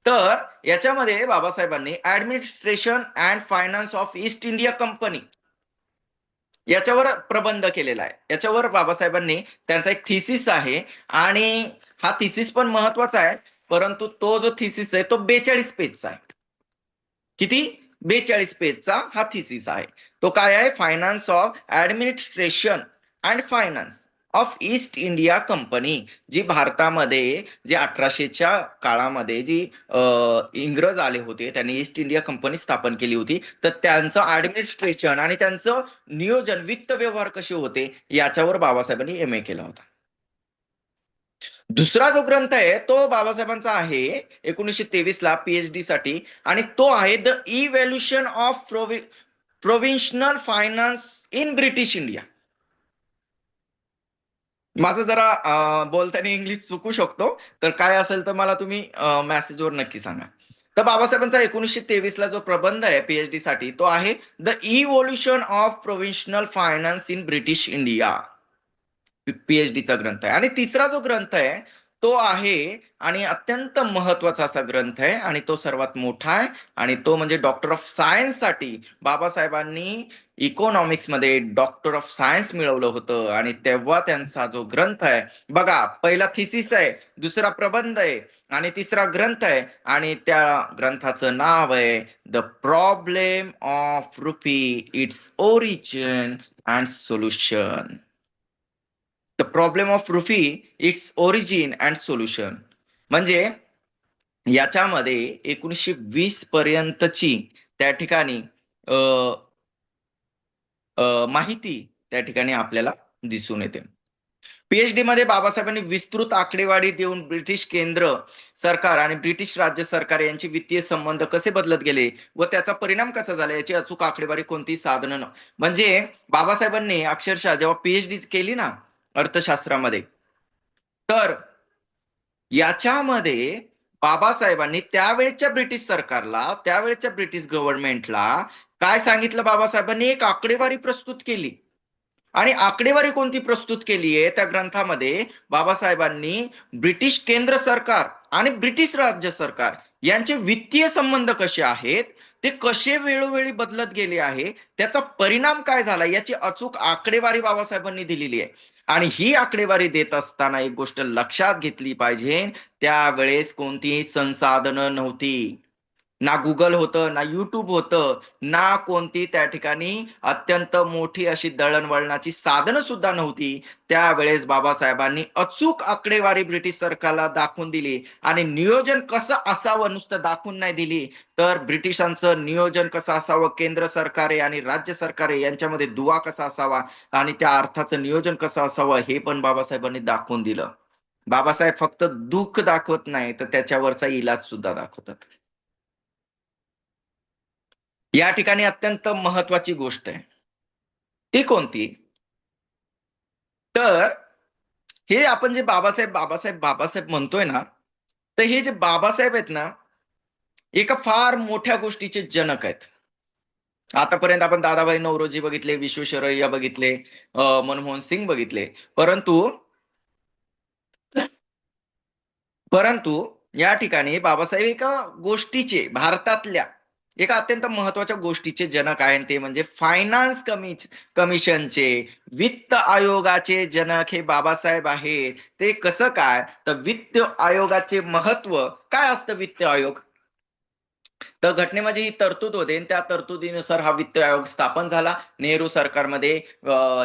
तर याच्यामध्ये बाबासाहेबांनी administration and finance of East India company याच्यावर प्रबंध केलेला आहे. याच्यावर बाबासाहेबांनी त्यांचा एक थिसिस आहे आणि हा थिसिस पण महत्वाचा आहे, परंतु तो जो थिसिस आहे तो 42 पेजचा आहे. किती? 42 पेजचा हा थिसिस आहे. तो काय आहे? Finance of administration and finance of East India Company, जी भारतामध्ये जे 1800च्या काळामध्ये जी इंग्रज आले होते, त्यांनी ईस्ट इंडिया कंपनी स्थापन केली होती. तर त्यांचं ऍडमिनिस्ट्रेशन आणि त्यांचं नियोजन, वित्त व्यवहार कसे होते याच्यावर बाबासाहेबांनी एम ए केला होता. दुसरा जो ग्रंथ आहे तो बाबासाहेबांचा आहे 1923 ला पीएचडी साठी, आणि तो आहे the evolution of provincial finance in British India. माझं जरा बोलताना इंग्लिश चुकू शकतो, तर काय असेल तर मला तुम्ही मेसेजवर नक्की सांगा. तर बाबासाहेबांचा 1923 ला जो प्रबंध आहे पीएचडी साठी तो आहे the evolution of provincial finance in British India. पीएचडीचा ग्रंथ आहे. आणि तिसरा जो ग्रंथ आहे तो आहे आणि अत्यंत महत्वाचा असा ग्रंथ आहे आणि तो सर्वात मोठा आहे, आणि तो म्हणजे डॉक्टर ऑफ सायन्स साठी बाबासाहेबांनी इकॉनॉमिक्स मध्ये डॉक्टर ऑफ सायन्स मिळवलं होतं. आणि तेव्हा त्यांचा जो ग्रंथ आहे बघा, पहिला थिसिस आहे, दुसरा प्रबंध आहे आणि तिसरा ग्रंथ आहे, आणि त्या ग्रंथाचं नाव आहे the problem of rupee, its origin and solution. The problem of rupee, its origin and solution. म्हणजे याच्यामध्ये 1920 पर्यंतची त्या ठिकाणी माहिती त्या ठिकाणी आपल्याला दिसून येते. पीएचडी मध्ये बाबासाहेबांनी विस्तृत आकडेवारी देऊन ब्रिटिश केंद्र सरकार आणि ब्रिटिश राज्य सरकार यांचे वित्तीय संबंध कसे बदलत गेले व त्याचा परिणाम कसा झाला याची अचूक आकडेवारी कोणती साधनं म्हणजे बाबासाहेबांनी अक्षरशः जेव्हा पीएचडी केली ना अर्थशास्त्रामध्ये, तर याच्यामध्ये बाबासाहेबांनी त्यावेळेच्या ब्रिटिश सरकारला, त्यावेळेच्या ब्रिटिश गव्हर्नमेंटला काय सांगितलं? बाबासाहेबांनी एक आकडेवारी प्रस्तुत केली. आणि आकडेवारी कोणती प्रस्तुत केली आहे त्या ग्रंथामध्ये? बाबासाहेबांनी ब्रिटिश केंद्र सरकार आणि ब्रिटिश राज्य सरकार यांचे वित्तीय संबंध कसे आहेत, ते कसे वेळोवेळी बदलत गेले आहे, त्याचा परिणाम काय झाला याची अचूक आकडेवारी बाबासाहेबांनी दिलेली आहे. आणि ही आकडेवारी देत असताना एक गोष्ट लक्षात घेतली पाहिजे, त्यावेळेस कोणतीही संसाधनं नव्हती. ना गुगल होतं, ना युट्यूब होतं, ना कोणती त्या ठिकाणी अत्यंत मोठी अशी दळणवळणाची साधनं सुद्धा नव्हती. त्यावेळेस बाबासाहेबांनी अचूक आकडेवारी ब्रिटिश सरकारला दाखवून दिली. आणि नियोजन कसं असावं नुसतं दाखवून नाही दिली, तर ब्रिटिशांचं नियोजन कसं असावं, केंद्र सरकारे आणि राज्य सरकारे यांच्यामध्ये दुवा कसा असावा आणि त्या अर्थाचं नियोजन कसं असावं हे पण बाबासाहेबांनी दाखवून दिलं. बाबासाहेब फक्त दुःख दाखवत नाही, तर त्याच्यावरचा इलाज सुद्धा दाखवतात. या ठिकाणी अत्यंत महत्वाची गोष्ट आहे. ती कोणती? तर हे आपण जे बाबासाहेब बाबासाहेब बाबासाहेब म्हणतोय ना, तर हे जे बाबासाहेब आहेत ना, एका फार मोठ्या गोष्टीचे जनक आहेत. आतापर्यंत आपण दादाभाई नौरोजी बघितले, विश्वेश्वरैया बघितले, मनमोहन सिंग बघितले, परंतु परंतु या ठिकाणी बाबासाहेब एका गोष्टीचे, भारतातल्या एका अत्यंत महत्वाच्या गोष्टीचे जनक आहेत, ते म्हणजे फायनान्स कमिशनचे, वित्त आयोगाचे जनक हे बाबासाहेब आहेत. ते कसं काय? तर वित्त आयोगाचे महत्व काय असतं? वित्त आयोग तर घटनेमध्ये ही तरतूद होते, त्या तरतुदीनुसार हा वित्त आयोग स्थापन झाला. नेहरू सरकारमध्ये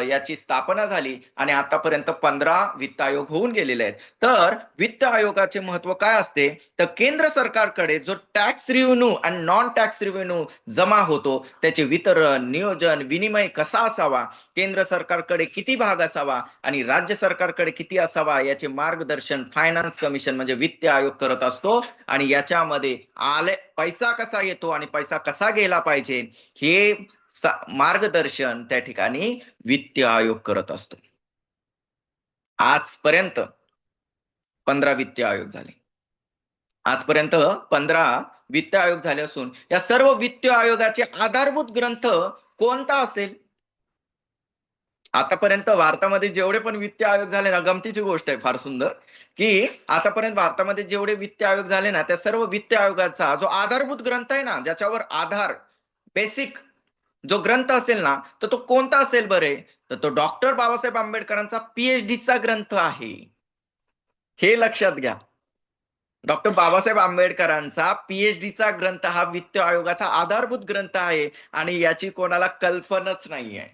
याची स्थापना झाली आणि आतापर्यंत 15 वित्त आयोग होऊन गेलेले आहेत. तर वित्त आयोगाचे महत्व काय असते? तर केंद्र सरकारकडे जो टॅक्स रिव्हेन्यू आणि नॉन टॅक्स रिव्हेन्यू जमा होतो, त्याचे वितरण, नियोजन, विनिमय कसा असावा, केंद्र सरकारकडे किती भाग असावा आणि राज्य सरकारकडे किती असावा याचे मार्गदर्शन फायनान्स कमिशन म्हणजे वित्त आयोग करत असतो. आणि याच्यामध्ये आले पैसा कसा येतो आणि पैसा कसा गेला पाहिजे हे मार्गदर्शन त्या ठिकाणी वित्त आयोग करत असतो. आजपर्यंत 15 वित्त आयोग झाले. आजपर्यंत 15 वित्त आयोग झाले असून या सर्व वित्त आयोगाचे आधारभूत ग्रंथ कोणता असेल? आतापर्यंत भारतामध्ये जेवढे पण वित्त आयोग झाले ना, गमतीची गोष्ट आहे फार सुंदर, की आतापर्यंत भारतामध्ये जेवढे वित्त आयोग झाले ना, त्या सर्व वित्त आयोगाचा जो आधारभूत ग्रंथ आहे ना, ज्याच्यावर आधार बेसिक जो ग्रंथ असेल ना, तर तो कोणता असेल बरे? तर तो डॉक्टर बाबासाहेब आंबेडकरांचा पीएचडीचा ग्रंथ आहे. हे लक्षात घ्या. डॉक्टर बाबासाहेब आंबेडकरांचा पीएचडीचा ग्रंथ हा वित्त आयोगाचा आधारभूत ग्रंथ आहे आणि याची कोणाला कल्पनाच नाहीये.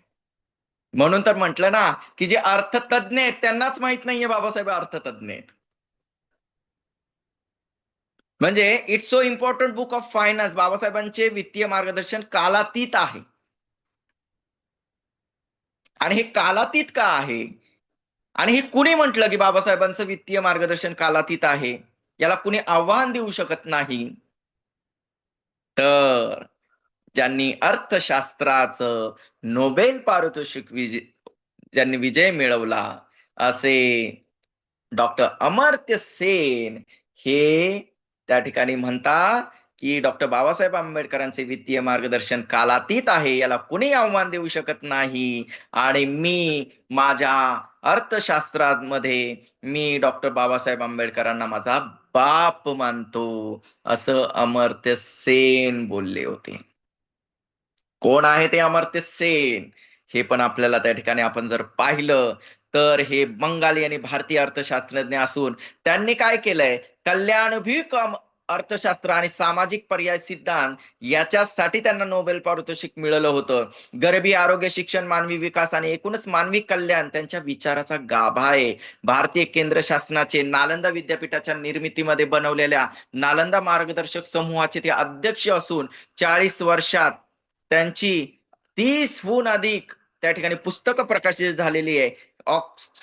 म्हणून तर म्हटलं ना, की जे अर्थतज्ञ आहेत त्यांनाच माहित नाहीये बाबासाहेब अर्थतज्ञ आहेत. म्हणजे it's so important book of finance. बाबासाहेबांचे वित्तीय मार्गदर्शन कालातीत आहे. आणि हे कालातीत का आहे? आणि हे कुणी म्हटलं की बाबासाहेबांचं वित्तीय मार्गदर्शन कालातीत आहे? याला कुणी आव्हान देऊ शकत नाही. तर ज्यांनी अर्थशास्त्राचं नोबेल पारितोषिक ज्यांनी विजय मिळवला असे डॉक्टर अमर्त्य सेन हे त्या ठिकाणी म्हणतात की डॉक्टर बाबासाहेब आंबेडकरांचे वित्तीय मार्गदर्शन कालातीत आहे, याला कुणी आव्हान देऊ शकत नाही. आणि मी माझ्या अर्थशास्त्रामध्ये मी डॉक्टर बाबासाहेब आंबेडकरांना माझा बाप मानतो, असं अमर्त्य सेन बोलले होते. कोण आहे ते अमर्त्य सेन? हे पण आपल्याला त्या ठिकाणी आपण जर पाहिलं तर हे बंगाली आणि भारतीय अर्थशास्त्रज्ञ असून त्यांनी काय केलंय, कल्याणाभिमुख अर्थशास्त्र आणि सामाजिक पर्याय सिद्धांत याच्यासाठी त्यांना नोबेल पारितोषिक मिळालं होतं. गरिबी, आरोग्य, शिक्षण, मानवी विकास आणि एकूणच मानवी कल्याण त्यांच्या विचाराचा गाभा आहे. भारतीय केंद्र शासनाचे नालंदा विद्यापीठाच्या निर्मितीमध्ये बनवलेल्या नालंदा मार्गदर्शक समूहाचे ते अध्यक्ष असून 40 वर्षात त्यांची 30हून अधिक त्या ठिकाणी पुस्तकं प्रकाशित झालेली आहे.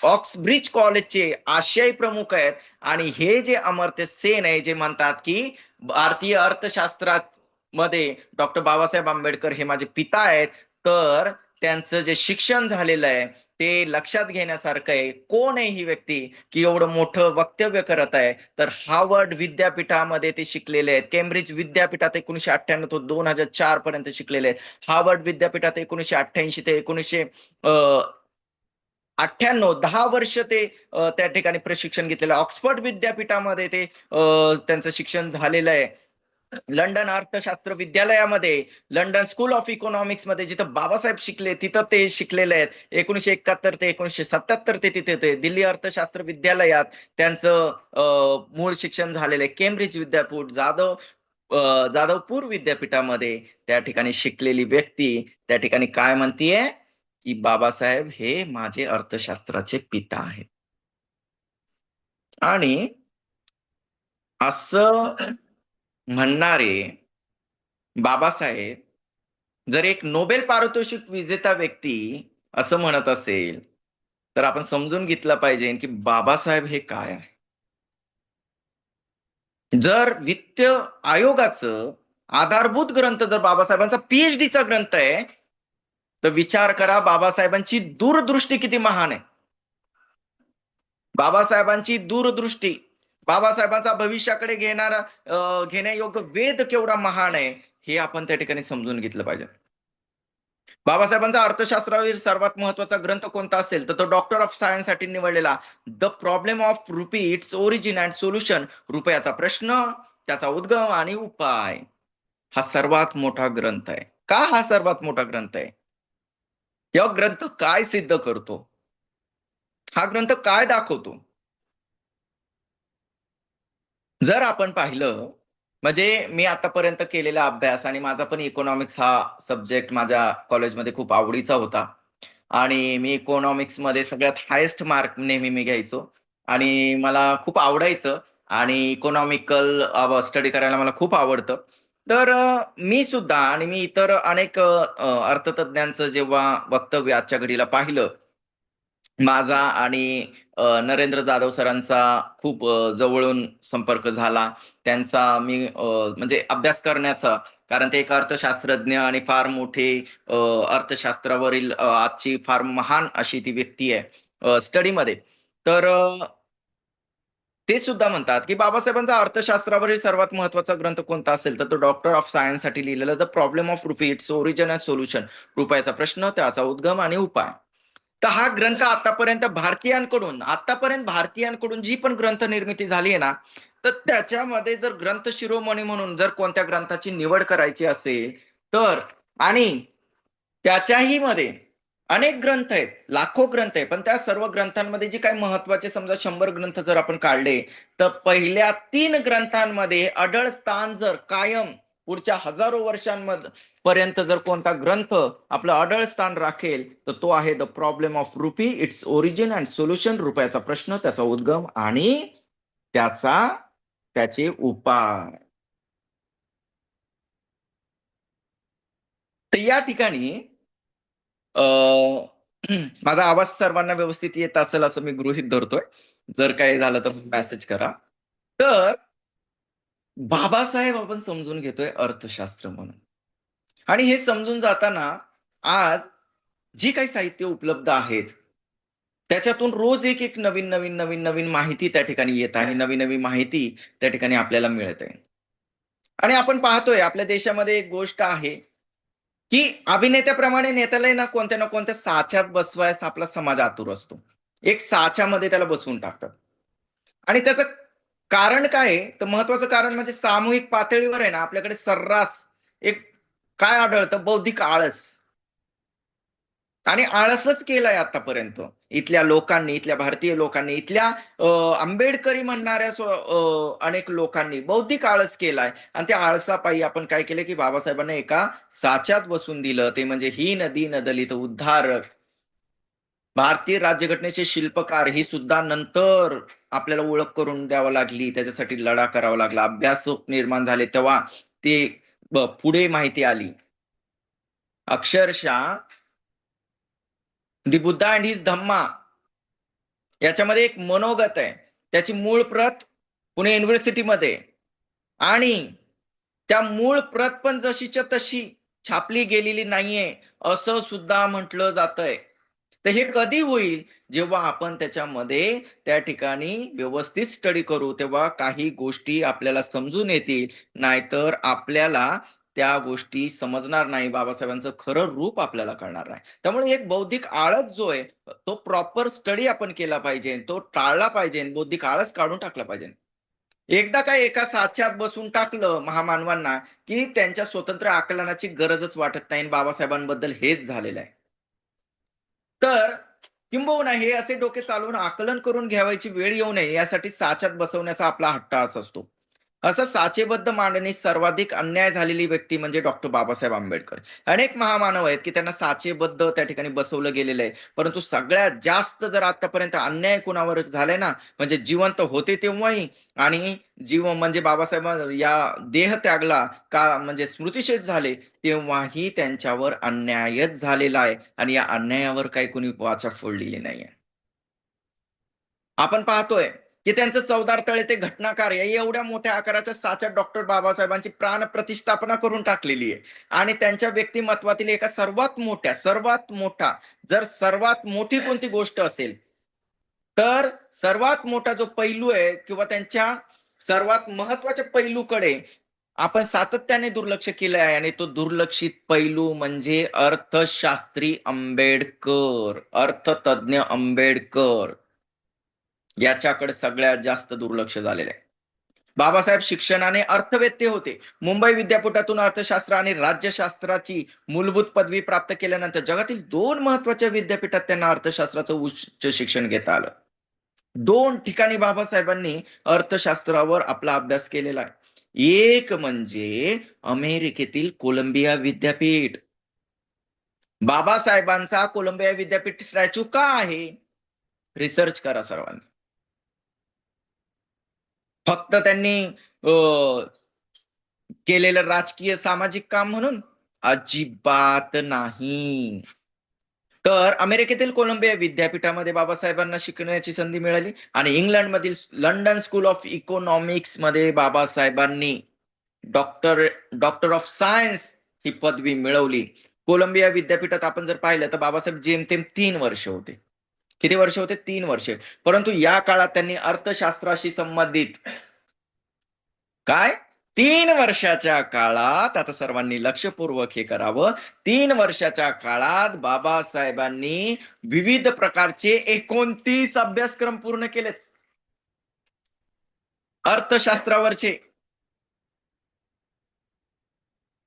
ऑक्सब्रिज कॉलेजचे आशियाई प्रमुख आहेत. आणि हे जे अमर्त्य सेन आहे, जे म्हणतात की भारतीय अर्थशास्त्रात मध्ये डॉक्टर बाबासाहेब आंबेडकर हे माझे पिता आहेत, तर त्यांचं जे शिक्षण झालेलं आहे ते लक्षात घेण्यासारखं आहे. कोण आहे ही व्यक्ती की एवढं मोठं वक्तव्य करत आहे? तर हार्वर्ड विद्यापीठामध्ये ते शिकलेले आहेत. केम्ब्रिज विद्यापीठात 1998 ते 2004 पर्यंत शिकलेले आहेत. हार्वर्ड विद्यापीठात 1988 ते 1998 10 वर्ष ते त्या ठिकाणी प्रशिक्षण घेतलेलं. ऑक्सफर्ड विद्यापीठामध्ये ते त्यांचं शिक्षण झालेलं आहे. लंडन अर्थशास्त्र विद्यालयामध्ये, लंडन स्कूल ऑफ इकॉनॉमिक्स मध्ये जिथं बाबासाहेब शिकले तिथं ते शिकलेले आहेत. 1971 ते 1977 ते तिथे ते दिल्ली अर्थशास्त्र विद्यालयात त्यांचं मूळ शिक्षण झालेलं आहे. केम्ब्रिज विद्यापीठ, जाधवपूर विद्यापीठामध्ये त्या ठिकाणी शिकलेली व्यक्ती त्या ठिकाणी काय म्हणतीये की बाबासाहेब हे माझे अर्थशास्त्राचे पिता आहेत. आणि असं म्हणणारे बाबासाहेब जर एक नोबेल पारितोषिक विजेता व्यक्ती असं म्हणत असेल, तर आपण समजून घेतलं पाहिजे की बाबासाहेब हे काय आहे. जर वित्त आयोगाचं आधारभूत ग्रंथ जर बाबासाहेबांचा पीएचडीचा ग्रंथ आहे, तर विचार करा बाबासाहेबांची दूरदृष्टी किती महान आहे. बाबासाहेबांची दूरदृष्टी, बाबासाहेबांचा भविष्याकडे घेण्यायोग्य वेध केवढा महान आहे, हे आपण त्या ठिकाणी समजून घेतलं पाहिजे. बाबासाहेबांचा अर्थशास्त्रावरील सर्वात महत्वाचा ग्रंथ कोणता असेल, तर तो डॉक्टर ऑफ सायन्स साठी निवडलेला the problem of rupee, its origin and solution. रुपयाचा प्रश्न, त्याचा उद्गम आणि उपाय. हा सर्वात मोठा ग्रंथ आहे. का हा सर्वात मोठा ग्रंथ आहे? हा ग्रंथ काय सिद्ध करतो? हा ग्रंथ काय दाखवतो? जर आपण पाहिलं, म्हणजे मी आतापर्यंत केलेला अभ्यास आणि माझा पण इकॉनॉमिक्स हा सब्जेक्ट माझ्या कॉलेजमध्ये खूप आवडीचा होता. आणि मी इकॉनॉमिक्स मध्ये सगळ्यात हायेस्ट मार्क नेहमी मी घ्यायचो. आणि मला खूप आवडायचं. आणि इकॉनॉमिकल स्टडी करायला मला खूप आवडतं. तर मी सुद्धा आणि मी इतर अनेक अर्थतज्ञांचं जेव्हा वक्तव्य आजच्या घडीला पाहिलं, माझा आणि नरेंद्र जाधव सरांचा खूप जवळून संपर्क झाला. त्यांचा मी म्हणजे अभ्यास करण्याचा, कारण ते एक अर्थशास्त्रज्ञ आणि फार मोठे अ, अर्थशास्त्रावरील आजची फार महान अशी ती व्यक्ती आहे स्टडीमध्ये. तर ते सुद्धा म्हणतात की बाबासाहेबांचा अर्थशास्त्रावरील सर्वात महत्वाचा ग्रंथ कोणता असेल तर तो डॉक्टर ऑफ सायन्स साठी लिहिलेला the problem of rupee its origin and solution, रुपयाचा प्रश्न, त्याचा उद्गम आणि उपाय. तर हा ग्रंथ आतापर्यंत भारतीयांकडून जी पण ग्रंथ निर्मिती झाली आहे ना, तर त्याच्यामध्ये जर ग्रंथ शिरोमणी म्हणून जर कोणत्या ग्रंथाची निवड करायची असेल तर, आणि त्याच्याही मध्ये अनेक ग्रंथ आहेत, लाखो ग्रंथ आहेत, पण त्या सर्व ग्रंथांमध्ये जे काही महत्वाचे समजा 100 ग्रंथ जर आपण काढले तर पहिल्या 3 ग्रंथांमध्ये अढळ स्थान जर कायम पुढच्या हजारो वर्षांमध्ये पर्यंत जर कोणता ग्रंथ आपलं अढळ स्थान राखेल तर तो आहे the problem of rupee its origin and solution, रुपयाचा प्रश्न, त्याचा उद्गम आणि त्याचे उपाय. तर या ठिकाणी माझा आवाज सर्वांना व्यवस्थित येत असेल असं मी गृहीत धरतोय. जर काही झालं तर मेसेज करा. तर बाबासाहेब आपण समजून घेतोय अर्थशास्त्र म्हणून, आणि हे समजून जाताना आज जी काही साहित्य उपलब्ध आहेत त्याच्यातून रोज एक एक नवीन नवीन नवीन नवीन माहिती त्या ठिकाणी येत आहे, नवीन नवीन माहिती त्या ठिकाणी आपल्याला मिळत आहे. आणि आपण पाहतोय आपल्या देशामध्ये एक गोष्ट आहे की अभिनेत्याप्रमाणे नेत्यालाही ना कोणत्या साच्यात बसवायस आपला समाज आतुर असतो. एक साच्यामध्ये त्याला बसवून टाकतात. आणि त्याचं कारण काय आहे तर महत्वाचं कारण म्हणजे सामूहिक पातळीवर आहे ना आपल्याकडे सर्रास एक काय आढळतं, बौद्धिक आळस. आणि आळसच केलाय आतापर्यंत इथल्या लोकांनी, इथल्या भारतीय लोकांनी, इथल्या आंबेडकरी म्हणणाऱ्या अनेक लोकांनी बौद्धिक आळस केलाय. आणि त्या आळसापायी आपण काय केलं की बाबासाहेबांना एका साच्यात बसून दिलं, ते म्हणजे हीन दीन दलित उद्धारक. भारतीय राज्यघटनेचे शिल्पकार ही सुद्धा नंतर आपल्याला ओळख करून द्यावं लागली, त्याच्यासाठी लढा करावा लागला, अभ्यासक निर्माण झाले तेव्हा ते पुढे माहिती आली. अक्षरशः दि बुद्धा अँड हिज धम्मा याच्यामध्ये एक मनोगत आहे, त्याची मूळ प्रत पुणे युनिव्हर्सिटीमध्ये, आणि त्या मूळ प्रत पण जशीच्या तशी छापली गेलेली नाहीये असं सुद्धा म्हटलं जातंय. तर हे कधी होईल, जेव्हा आपण त्याच्यामध्ये त्या ठिकाणी व्यवस्थित स्टडी करू तेव्हा काही गोष्टी आपल्याला समजून येतील, नाहीतर आपल्याला त्या गोष्टी समजणार नाही, बाबासाहेबांचं खरं रूप आपल्याला कळणार नाही. त्यामुळे एक बौद्धिक आळस जो आहे तो प्रॉपर स्टडी आपण केला पाहिजे, तो टाळला पाहिजे, बौद्धिक आळस काढून टाकला पाहिजे. एकदा काय एका साच्यात बसून टाकलं महामानवांना की त्यांच्या स्वतंत्र आकलनाची गरजच वाटत नाही. बाबासाहेबांबद्दल हेच झालेलं आहे. तर किंबहुना हे असे डोके चालवून आकलन करून घ्यावायची वेळ येऊ नये यासाठी साच्यात बसवण्याचा आपला हट्ट असा असतो. असं साचेबद्ध मांडणी सर्वाधिक अन्याय झालेली व्यक्ती म्हणजे डॉक्टर बाबासाहेब आंबेडकर. अनेक महामानव आहेत की त्यांना साचेबद्ध त्या ठिकाणी बसवलं गेलेलं आहे, परंतु सगळ्यात जास्त जर आतापर्यंत अन्याय कुणावर झालाय ना, म्हणजे जिवंत होते तेव्हाही, आणि जीव म्हणजे बाबासाहेब या देह त्यागला का म्हणजे स्मृतिशेष झाले तेव्हाही त्यांच्यावर अन्यायच झालेला आहे, आणि या अन्यायावर काही कुणी वाचा फोडलेली नाहीये. आपण पाहतोय की त्यांचं चवदार तळे ते घटनाकार या एवढ्या मोठ्या आकाराच्या साच्यात डॉक्टर बाबासाहेबांची प्राण प्रतिष्ठापना करून टाकलेली आहे. आणि त्यांच्या व्यक्तिमत्वातील एका सर्वात मोठा जर सर्वात मोठी कोणती गोष्ट असेल तर सर्वात मोठा जो पैलू आहे किंवा त्यांच्या सर्वात महत्वाच्या पैलूकडे आपण सातत्याने दुर्लक्ष केलं आहे, आणि तो दुर्लक्षित पैलू म्हणजे अर्थशास्त्री आंबेडकर, अर्थतज्ञ आंबेडकर याच्याकडे सगळ्यात जास्त दुर्लक्ष झालेलं आहे. बाबासाहेब शिक्षणाने अर्थवेत्ते होते. मुंबई विद्यापीठातून अर्थशास्त्र आणि राज्यशास्त्राची मूलभूत पदवी प्राप्त केल्यानंतर जगातील 2 महत्वाच्या विद्यापीठात त्यांना अर्थशास्त्राचं उच्च शिक्षण घेता आलं. 2 ठिकाणी बाबासाहेबांनी अर्थशास्त्रावर आपला अभ्यास केलेला आहे. एक म्हणजे अमेरिकेतील कोलंबिया विद्यापीठ. बाबासाहेबांचा कोलंबिया विद्यापीठ स्टॅच्यू का आहे? रिसर्च करा सर्वांनी. फक्त त्यांनी केलेलं राजकीय सामाजिक काम म्हणून? अजिबात नाही. तर अमेरिकेतील कोलंबिया विद्यापीठामध्ये बाबासाहेबांना शिकण्याची संधी मिळाली, आणि इंग्लंडमधील लंडन स्कूल ऑफ इकॉनॉमिक्स मध्ये बाबासाहेबांनी डॉक्टर ऑफ सायन्स ही पदवी मिळवली. कोलंबिया विद्यापीठात आपण जर पाहिलं तर बाबासाहेब जेमतेम 3 वर्ष होते. किती वर्ष होते? 3 वर्षे. परंतु या काळात त्यांनी अर्थशास्त्राशी संबंधित काय? 3 वर्षाच्या काळात, आता सर्वांनी लक्षपूर्वक हे करावं. 3 वर्षाच्या काळात बाबासाहेबांनी विविध प्रकारचे 29 अभ्यासक्रम पूर्ण केलेत. अर्थशास्त्रावरचे.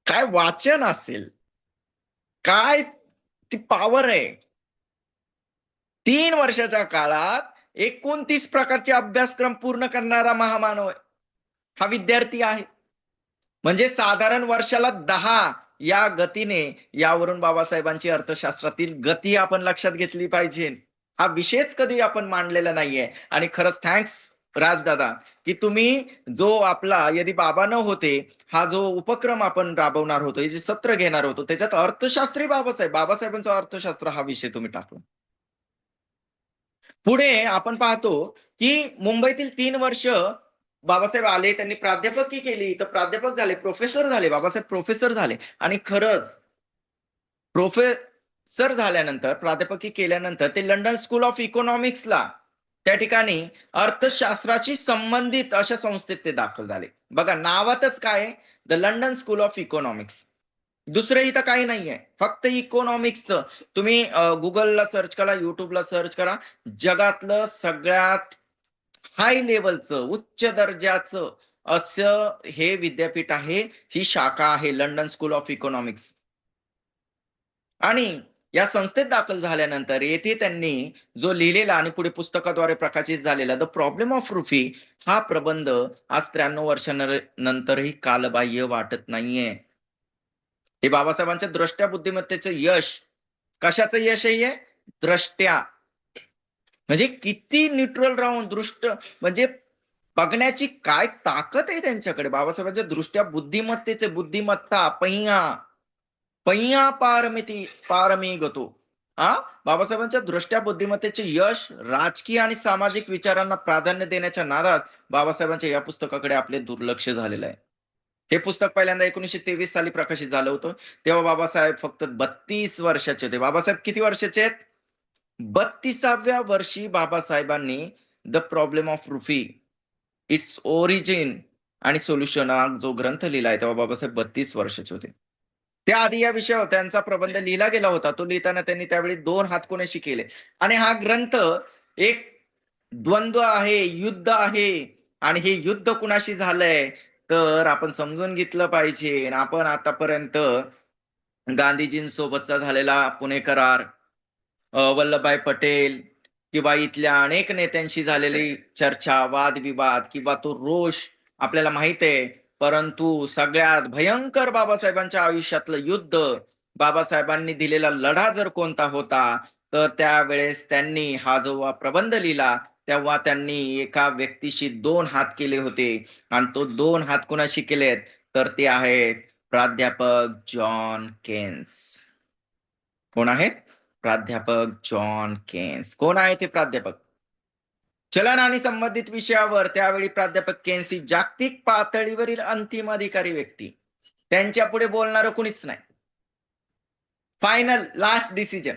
काय वाचन असेल, काय ती पॉवर आहे. 3 वर्षाच्या काळात 29 प्रकारचे अभ्यासक्रम पूर्ण करणारा महामानव आहे. हा विद्यार्थी आहे. म्हणजे साधारण वर्षाला 10 या गतीने, यावरून बाबासाहेबांची अर्थशास्त्रातील गती आपण लक्षात घेतली पाहिजे. हा विषयच कधी आपण मांडलेला नाहीये. आणि खरंच थँक्स राजदादा, की तुम्ही जो आपला यदि बाबा न होते, हा जो उपक्रम आपण राबवणार होतो, हे जे सत्र घेणार होतो, त्याच्यात अर्थशास्त्री बाबासाहेबांचं अर्थशास्त्र हा विषय तुम्ही टाकला. पुढे आपण पाहतो, की मुंबईतील 3 वर्ष बाबासाहेब आले, त्यांनी प्राध्यापकी केली, तर प्राध्यापक झाले, प्रोफेसर झाले, बाबासाहेब प्रोफेसर झाले. आणि खरंच प्रोफेसर झाल्यानंतर, प्राध्यापकी केल्यानंतर ते लंडन स्कूल ऑफ इकॉनॉमिक्सला, त्या ठिकाणी अर्थशास्त्राशी संबंधित अशा संस्थेत ते दाखल झाले. बघा नावातच काय, the London school of economics. दुसरं इथं काही नाहीये, फक्त इकॉनॉमिक्सचं. तुम्ही गुगलला सर्च करा, युट्यूबला सर्च करा. जगातलं सगळ्यात हाय लेवलचं, उच्च दर्जाचं असं हे विद्यापीठ आहे, ही शाखा आहे लंडन स्कूल ऑफ इकॉनॉमिक्स. आणि या संस्थेत दाखल झाल्यानंतर येथे त्यांनी जो लिहिलेला आणि पुढे पुस्तकाद्वारे प्रकाशित झालेला द प्रॉब्लेम ऑफ रुफी हा प्रबंध आज 93 वर्षानंतरही कालबाह्य वाटत नाहीये. हे बाबासाहेबांच्या द्रष्ट्या बुद्धिमत्तेचं यश. कशाचं यश आहे? द्रष्ट्या. म्हणजे किती न्यूट्रल राहून दृष्ट, म्हणजे बघण्याची काय ताकद आहे त्यांच्याकडे. बाबासाहेबांच्या दृष्ट्या बुद्धिमत्तेचे, बुद्धिमत्ता पहिया पहिया पारमी गतो. बाबासाहेबांच्या दृष्ट्या बुद्धिमत्तेचे यश राजकीय आणि सामाजिक विचारांना प्राधान्य देण्याच्या नादात बाबासाहेबांच्या या पुस्तकाकडे आपले दुर्लक्ष झालेलं आहे. हे पुस्तक पहिल्यांदा 1923 साली प्रकाशित झालं होतं. तेव्हा बाबासाहेब फक्त 32 वर्षाचे होते. बाबासाहेब किती वर्षाचे आहेत? 32व्या वर्षी बाबासाहेबांनी the problem of rupee, its origin आणि सोल्युशन हा जो ग्रंथ लिहिलाय, तेव्हा बाबासाहेब 32 वर्षाचे होते. त्याआधी या विषयावर त्यांचा प्रबंध लिहिला गेला होता. तो लिहिताना त्यांनी त्यावेळी 2 हातकोण्याशी केले. आणि हा ग्रंथ एक द्वंद्व आहे, युद्ध आहे. आणि हे युद्ध कुणाशी झालंय, तर आपण समजून घेतलं पाहिजे. आपण आतापर्यंत गांधीजींसोबतचा झालेला पुणे करार, वल्लभभाई पटेल किंवा इथल्या अनेक नेत्यांशी झालेली चर्चा, वादविवाद किंवा तो रोष आपल्याला माहित आहे. परंतु सगळ्यात भयंकर बाबासाहेबांच्या आयुष्यातलं युद्ध, बाबासाहेबांनी दिलेला लढा जर कोणता होता, तर त्यावेळेस त्यांनी हा जो प्रबंध लिहिला, तेव्हा त्यांनी एका व्यक्तीशी 2 हात केले होते. आणि तो 2 हात कोणाशी केलेत, तर ते आहेत प्राध्यापक जॉन केन्स. कोण आहेत? प्राध्यापक जॉन केन्स. कोण आहे ते प्राध्यापक? चलन आणि संबंधित विषयावर त्यावेळी प्राध्यापक केन्स ही जागतिक पातळीवरील अंतिम अधिकारी व्यक्ती. त्यांच्या पुढे बोलणारं कुणीच नाही. Final last decision.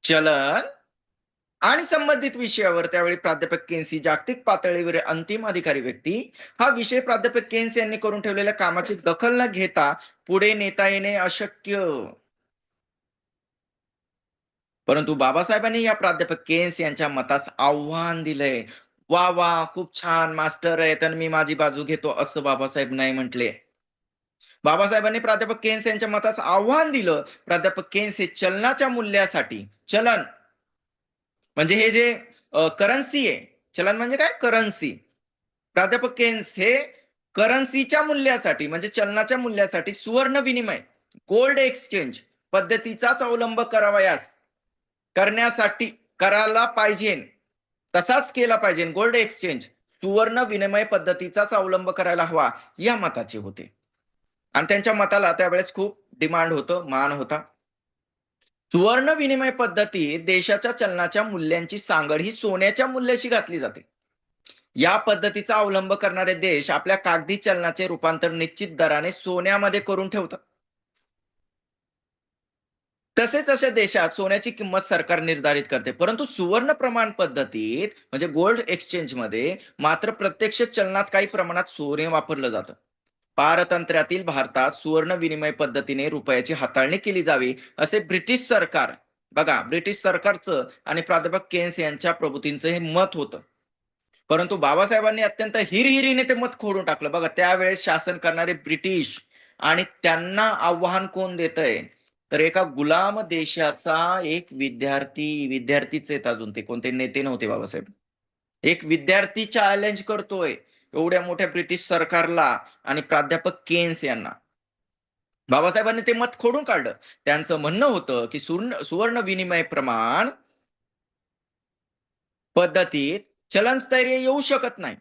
चलन आणि संबंधित विषयावर त्यावेळी प्राध्यापक केन्स ही जागतिक पातळीवर अंतिम अधिकारी व्यक्ती. हा विषय प्राध्यापक केन्स यांनी करून ठेवलेल्या कामाची दखल न घेता पुढे नेता येणे अशक्य. परंतु बाबासाहेबांनी या प्राध्यापक केन्स यांच्या मतास आव्हान दिलंय. वा वा, खूप छान मास्टर आहे, तर मी माझी बाजू घेतो, असं बाबासाहेब नाही म्हटले. बाबासाहेबांनी प्राध्यापक केन्स यांच्या मतास आव्हान दिलं. प्राध्यापक केन्स हे चलनाच्या मूल्यासाठी, चलन म्हणजे हे जे करन्सी आहे, चलन म्हणजे काय? करन्सी. प्राध्यापक केन्स हे करन्सीच्या मूल्यासाठी, म्हणजे चलनाच्या मूल्यासाठी सुवर्ण विनिमय, गोल्ड एक्सचेंज पद्धतीचाच अवलंब करावयास करण्यासाठी करायला पाहिजे, तसाच केला पाहिजे. गोल्ड एक्सचेंज, सुवर्ण विनिमय पद्धतीचाच अवलंब करायला हवा, या मताचे होते. आणि त्यांच्या मताला त्यावेळेस खूप डिमांड होतं, मान होता. सुवर्ण विनिमय पद्धती देशाच्या चलनाच्या मूल्यांची सांगड ही सोन्याच्या मूल्याशी घातली जाते. या पद्धतीचा अवलंब करणारे देश आपल्या कागदी चलनाचे रूपांतर निश्चित दराने सोन्यामध्ये करून ठेवतात. तसेच अशा देशात सोन्याची किंमत सरकार निर्धारित करते. परंतु सुवर्ण प्रमाण पद्धतीत म्हणजे गोल्ड एक्सचेंजमध्ये मात्र प्रत्यक्ष चलनात काही प्रमाणात सोने वापरलं जातं. पारतंत्र्यातील भारतात सुवर्ण विनिमय पद्धतीने रुपयाची हाताळणी केली जावी, असे ब्रिटिश सरकार बघा, ब्रिटिश सरकारचं आणि प्राध्यापक केन्स यांच्या प्रभूतींचं हे मत होतं. परंतु बाबासाहेबांनी अत्यंत हिरहिरीने ते मत खोडून टाकलं. बघा, त्यावेळेस शासन करणारे ब्रिटिश आणि त्यांना आव्हान कोण देतंय? तर एका गुलाम देशाचा एक विद्यार्थीच आहेत अजून ते कोणते नेते नव्हते बाबासाहेब. एक विद्यार्थी चॅलेंज करतोय एवढ्या मोठ्या ब्रिटिश सरकारला आणि प्राध्यापक केन्स यांना. बाबासाहेबांनी ते मत खोडून काढलं. त्यांचं म्हणणं होतं, की सुवर्ण विनिमय प्रमाण पद्धतीत चलनस्थैर्य येऊ शकत नाही.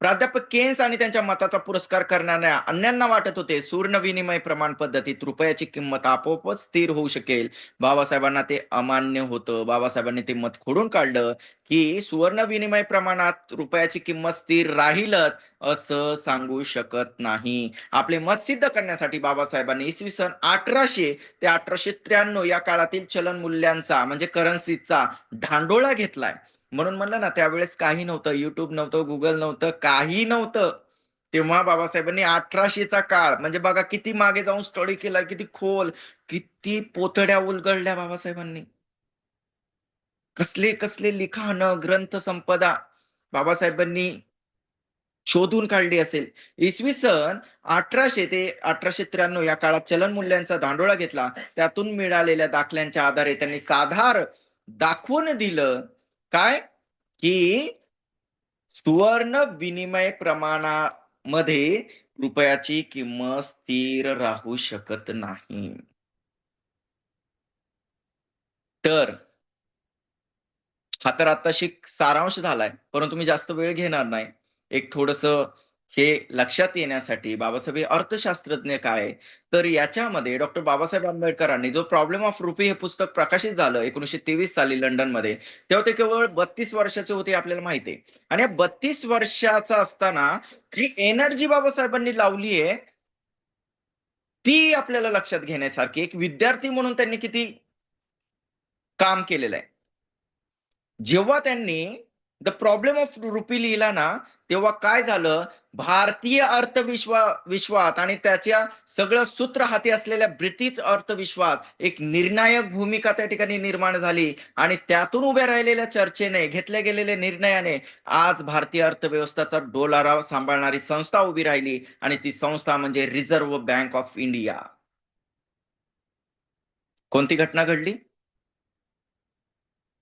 प्राध्यापक केन्स आणि त्यांच्या मताचा पुरस्कार करणाऱ्या अन्यांना वाटत होते सुवर्ण विनिमय प्रमाण पद्धतीत रुपयाची किंमत आपोआपच स्थिर होऊ शकेल. बाबासाहेबांना ते अमान्य होतं. बाबासाहेबांनी ते मत खोडून काढलं, की सुवर्ण विनिमय प्रमाणात रुपयाची किंमत स्थिर राहीलच असं सांगू शकत नाही. आपले मत सिद्ध करण्यासाठी बाबासाहेबांनी इसवी सन 1800 ते 1893 या काळातील चलन मूल्यांचा म्हणजे करन्सीचा ढांडोळा घेतलाय. म्हणून म्हणलं ना, त्यावेळेस काही नव्हतं. YouTube नव्हतं, Google नव्हतं, काही नव्हतं. तेव्हा बाबासाहेबांनी 1800चा काळ म्हणजे बघा किती मागे जाऊन स्टडी केला, किती खोल, किती पोतड्या उलगडल्या बाबासाहेबांनी. कसले-कसले लिखाण, ग्रंथ संपदा बाबासाहेबांनी शोधून काढली असेल. इसवी सन 1800 ते 1893 या काळात चलन मूल्यांचा धांडोळा घेतला. त्यातून मिळालेल्या दाखल्यांच्या आधारे त्यांनी साधार दाखवून दिलं. काय? की सुवर्ण विनिमय प्रमाणामध्ये रुपयाची किंमत स्थिर राहू शकत नाही. तर हा तर आत्ताशी सारांश झालाय. परंतु मी जास्त वेळ घेणार नाही. एक थोडंसं हे लक्षात येण्यासाठी बाबासाहेब हे अर्थशास्त्रज्ञ काय आहे? तर याच्यामध्ये डॉक्टर बाबासाहेब आंबेडकरांनी जो प्रॉब्लेम ऑफ रुपी हे पुस्तक प्रकाशित झालं 1923 साली लंडनमध्ये. तेव्हा ते केवळ 32 वर्षाचे होते आपल्याला माहिती आहे. आणि या 32 वर्षाचा असताना जी एनर्जी बाबासाहेबांनी लावली आहे, ती आपल्याला लक्षात घेण्यासारखी. एक विद्यार्थी म्हणून त्यांनी किती काम केलेलं आहे. जेव्हा त्यांनी द प्रॉब्लेम ऑफ रुपी लिहिला ना, तेव्हा काय झालं, भारतीय विश्वात आणि त्याच्या सगळं सूत्र हाती असलेल्या ब्रिटिश अर्थविश्वात एक निर्णायक भूमिका त्या ठिकाणी निर्माण झाली आणि त्यातून उभ्या राहिलेल्या चर्चेने, घेतल्या गेलेल्या निर्णयाने आज भारतीय अर्थव्यवस्थेचा डोलारा सांभाळणारी संस्था उभी राहिली आणि ती संस्था म्हणजे रिझर्व्ह बँक ऑफ इंडिया. कोणती घटना घडली?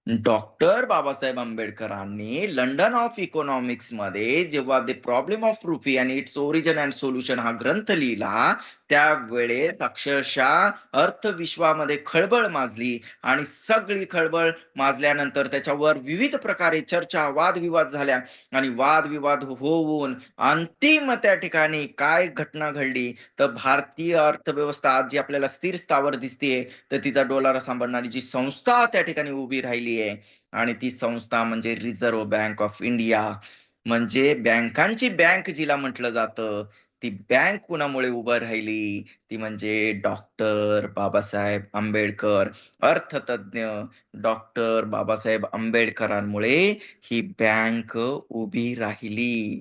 डॉक्टर बाबासाहेब आंबेडकरांनी लंडन ऑफ इकॉनॉमिक्स मध्ये जेव्हा द प्रॉब्लेम ऑफ रुपी आणि इट्स ओरिजिन अँड सोल्युशन हा ग्रंथ लिहिला, त्यावेळेस अक्षरशः अर्थविश्वामध्ये खळबळ माजली आणि सगळी खळबळ माजल्यानंतर त्याच्यावर विविध प्रकारे चर्चा वादविवाद झाल्या आणि वादविवाद होऊन अंतिम त्या ठिकाणी काय घटना घडली, तर भारतीय अर्थव्यवस्था आज जी आपल्याला स्थिर स्थावर दिसतेय, तर तिचा डोलारा सांभाळणारी जी संस्था त्या ठिकाणी उभी राहिली आहे आणि ती संस्था म्हणजे रिझर्व्ह बँक ऑफ इंडिया. म्हणजे बँकांची बँक जिला म्हटलं जातं, ती बँक कुणामुळे उभं राहिली? ती म्हणजे डॉक्टर बाबासाहेब आंबेडकर, अर्थतज्ञ डॉक्टर बाबासाहेब आंबेडकरांमुळे ही बँक उभी राहिली.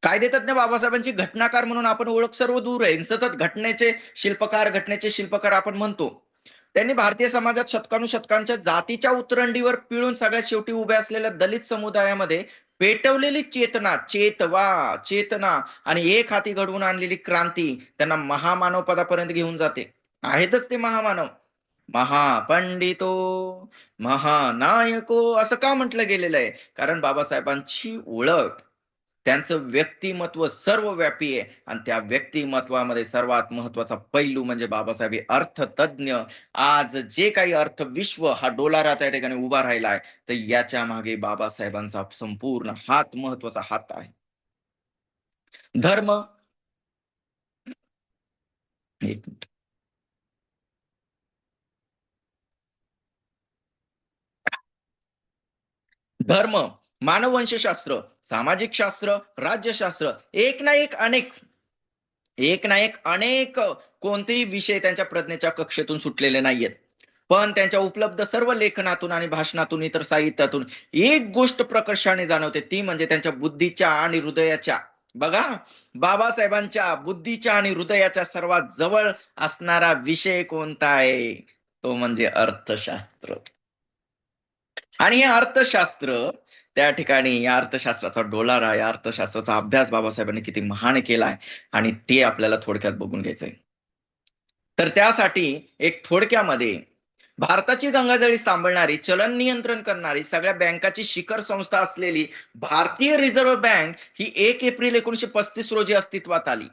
कायदेतज्ञ बाबासाहेबांची घटनाकार म्हणून आपण ओळख सर्व दूर आहे. सतत घटनेचे शिल्पकार आपण म्हणतो. त्यांनी भारतीय समाजात शतकानुशतकांच्या जातीच्या उतरंडीवर पिळून सगळ्यात शेवटी उभ्या असलेल्या दलित समुदायामध्ये पेटवलेली चेतना आणि एक हाती घडवून आणलेली क्रांती त्यांना महामानव पदापर्यंत घेऊन जाते. आहेतच ते महामानव. महापंडितो, महानायको असं का म्हटलं गेलेलं आहे? कारण बाबासाहेबांची ओळख, त्यांचं व्यक्तिमत्व सर्वव्यापी आहे आणि त्या व्यक्तिमत्वामध्ये सर्वात महत्वाचा पैलू म्हणजे बाबासाहेब हे अर्थतज्ञ. आज जे काही अर्थविश्व हा डोलारा त्या ठिकाणी उभा राहिलाय, तर याच्या मागे बाबासाहेबांचा संपूर्ण महत्वाचा हात आहे. धर्म, एक मिनिट. धर्म, मानववंशशास्त्र, सामाजिक शास्त्र, राज्यशास्त्र, एक ना एक अनेक कोणतेही विषय त्यांच्या प्रज्ञेच्या कक्षेतून सुटलेले नाहीयेत. पण त्यांच्या उपलब्ध सर्व लेखनातून आणि भाषणातून, इतर साहित्यातून एक गोष्ट प्रकर्षाने जाणवते, ती म्हणजे त्यांच्या बुद्धीच्या आणि हृदयाच्या. बघा, बाबासाहेबांच्या बुद्धीच्या आणि हृदयाच्या सर्वात जवळ असणारा विषय कोणता आहे? तो म्हणजे अर्थशास्त्र. आणि हे अर्थशास्त्र, त्या ठिकाणी या अर्थशास्त्राचा डोलारा, या अर्थशास्त्राचा अभ्यास बाबासाहेबांनी किती महान केलाय आणि ते आपल्याला थोडक्यात बघून घ्यायचंय. तर त्यासाठी एक थोडक्यामध्ये भारताची गंगाजळी सांभाळणारी, चलन नियंत्रण करणारी, सगळ्या बँकाची शिखर संस्था असलेली भारतीय रिझर्व्ह बँक ही 1 एप्रिल 1935 रोजी अस्तित्वात आली.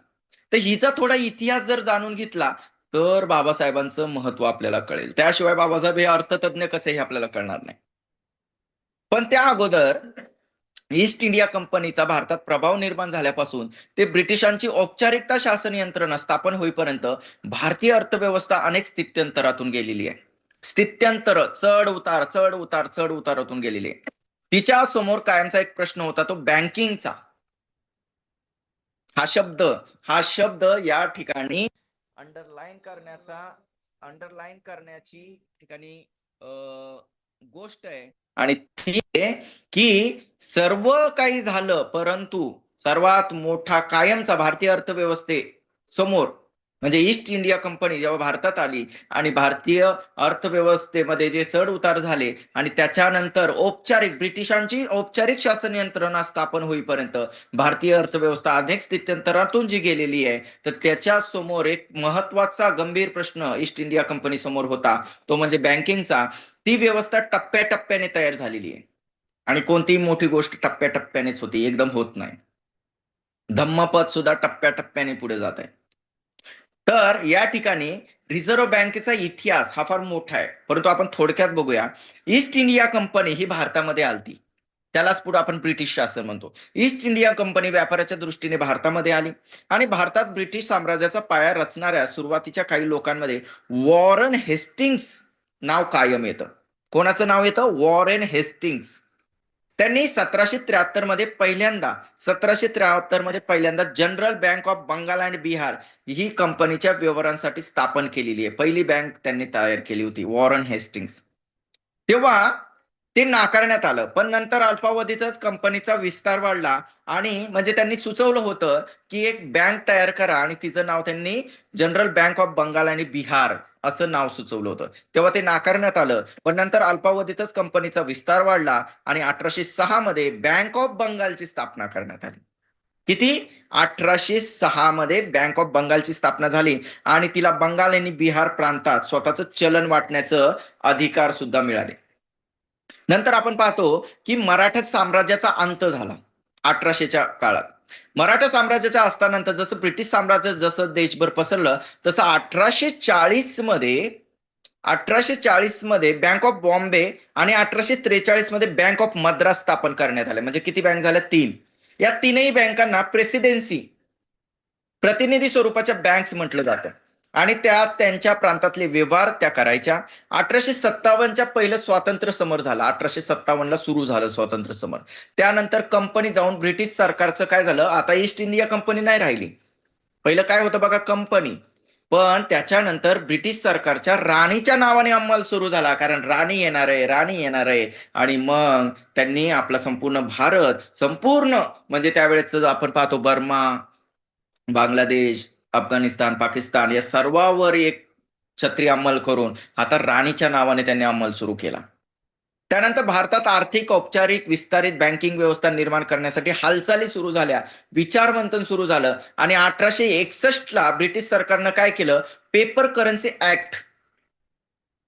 तर हिचा थोडा इतिहास जर जाणून घेतला तर बाबासाहेबांचं महत्व आपल्याला कळेल. त्याशिवाय बाबासाहेब हे अर्थतज्ञ कसे हे आपल्याला कळणार नाही. पण त्या अगोदर ईस्ट इंडिया कंपनीचा भारतात प्रभाव निर्माण झाल्यापासून ते ब्रिटिशांची औपचारिकता शासन यंत्रणा स्थापन होईपर्यंत भारतीय अर्थव्यवस्था अनेक स्थित्यंतरातून गेलेली आहे. स्थित्यंतर, चढ उतार, चढ उतार, चढ उतारातून गेलेली आहे. तिच्या समोर कायमचा एक प्रश्न होता, तो बँकिंगचा. हा शब्द हा शब्द या ठिकाणी अंडरलाईन करण्याची ठिकाणी गोष्ट आहे. आणि ती आहे की सर्व काही झालं, परंतु सर्वात मोठा कायमचा भारतीय अर्थव्यवस्थे समोर म्हणजे ईस्ट इंडिया कंपनी जेव्हा भारतात आली आणि भारतीय अर्थव्यवस्थेमध्ये जे चढ उतार झाले आणि त्याच्यानंतर ब्रिटिशांची औपचारिक शासन यंत्रणा स्थापन होईपर्यंत भारतीय अर्थव्यवस्था अनेक स्थित्यंतरातून जी गेलेली आहे, तर त्याच्या समोर एक महत्वाचा गंभीर प्रश्न ईस्ट इंडिया कंपनी समोर होता, तो म्हणजे बँकिंगचा. ती व्यवस्था टप्प्याटप्प्याने तयार झालेली आहे आणि कोणतीही मोठी गोष्ट टप्प्याटप्प्यानेच होती, एकदम होत नाही. धम्मपद सुद्धा टप्प्याटप्प्याने पुढे जात आहे. तर या ठिकाणी रिझर्व्ह बँकेचा इतिहास हा फार मोठा आहे, परंतु आपण थोडक्यात बघूया. ईस्ट इंडिया कंपनी ही भारतामध्ये आलती, त्यालाच पुढे आपण ब्रिटिश शासन म्हणतो. ईस्ट इंडिया कंपनी व्यापाराच्या दृष्टीने भारतामध्ये आली आणि भारतात ब्रिटिश साम्राज्याचा पाया रचणाऱ्या सुरुवातीच्या काही लोकांमध्ये वॉरन हेस्टिंग्स नाव कायम येतं. कोणाचं नाव येतं? Warren Hastings. त्यांनी 1773 मध्ये पहिल्यांदा general bank of Bengal and Bihar ही कंपनीच्या व्यवहारांसाठी स्थापन केलेली आहे. पहिली बँक त्यांनी तयार केली होती, वॉरन हेस्टिंग्स. तेव्हा ते नाकारण्यात आलं, पण नंतर अल्पावधीतच कंपनीचा विस्तार वाढला आणि म्हणजे त्यांनी सुचवलं होतं की एक बँक तयार करा आणि तिचं नाव त्यांनी जनरल बँक ऑफ बंगाल आणि बिहार असं नाव सुचवलं होतं. तेव्हा ते नाकारण्यात आलं, पण नंतर अल्पावधीतच कंपनीचा विस्तार वाढला आणि 1806 मध्ये बँक ऑफ बंगालची स्थापना करण्यात आली. किती? 1806 मध्ये बँक ऑफ बंगालची स्थापना झाली आणि तिला बंगाल आणि बिहार प्रांतात स्वतःचं चलन वाटण्याचं अधिकार सुद्धा मिळाले. नंतर आपण पाहतो की मराठा साम्राज्याचा अंत झाला 1800च्या काळात. मराठा साम्राज्याच्या असतानंतर जसं ब्रिटिश साम्राज्य जसं देशभर पसरलं, तसं 1840 मध्ये बँक ऑफ बॉम्बे आणि 1843 मध्ये बँक ऑफ मद्रास स्थापन करण्यात आले. म्हणजे किती बँक झाल्या? 3. या तीनही बँकांना प्रेसिडेन्सी, प्रतिनिधी स्वरूपाच्या बँक्स म्हटलं जातं आणि त्या त्यांच्या प्रांतातले व्यवहार त्या करायच्या. 1857च्या पहिलं स्वातंत्र्य समर झालं, 1857ला सुरू झालं स्वातंत्र्य समर. त्यानंतर कंपनी जाऊन ब्रिटिश सरकारचं काय झालं, आता ईस्ट इंडिया कंपनी नाही राहिली. पहिलं काय होतं बघा, कंपनी. पण त्याच्यानंतर ब्रिटिश सरकारच्या राणीच्या नावाने अंमल सुरू झाला, कारण राणी येणार आहे आणि मग त्यांनी आपला संपूर्ण भारत, संपूर्ण म्हणजे त्यावेळेस आपण पाहतो बर्मा, बांगलादेश, अफगाणिस्तान, पाकिस्तान या सर्वांवर एक छत्री अंमल करून आता राणीच्या नावाने त्यांनी अंमल सुरू केला. त्यानंतर भारतात आर्थिक, औपचारिक, विस्तारित बँकिंग व्यवस्था निर्माण करण्यासाठी हालचाली सुरू झाल्या, विचारमंथन सुरू झालं आणि 1861ला ब्रिटिश सरकारनं काय केलं, पेपर करन्सी ऍक्ट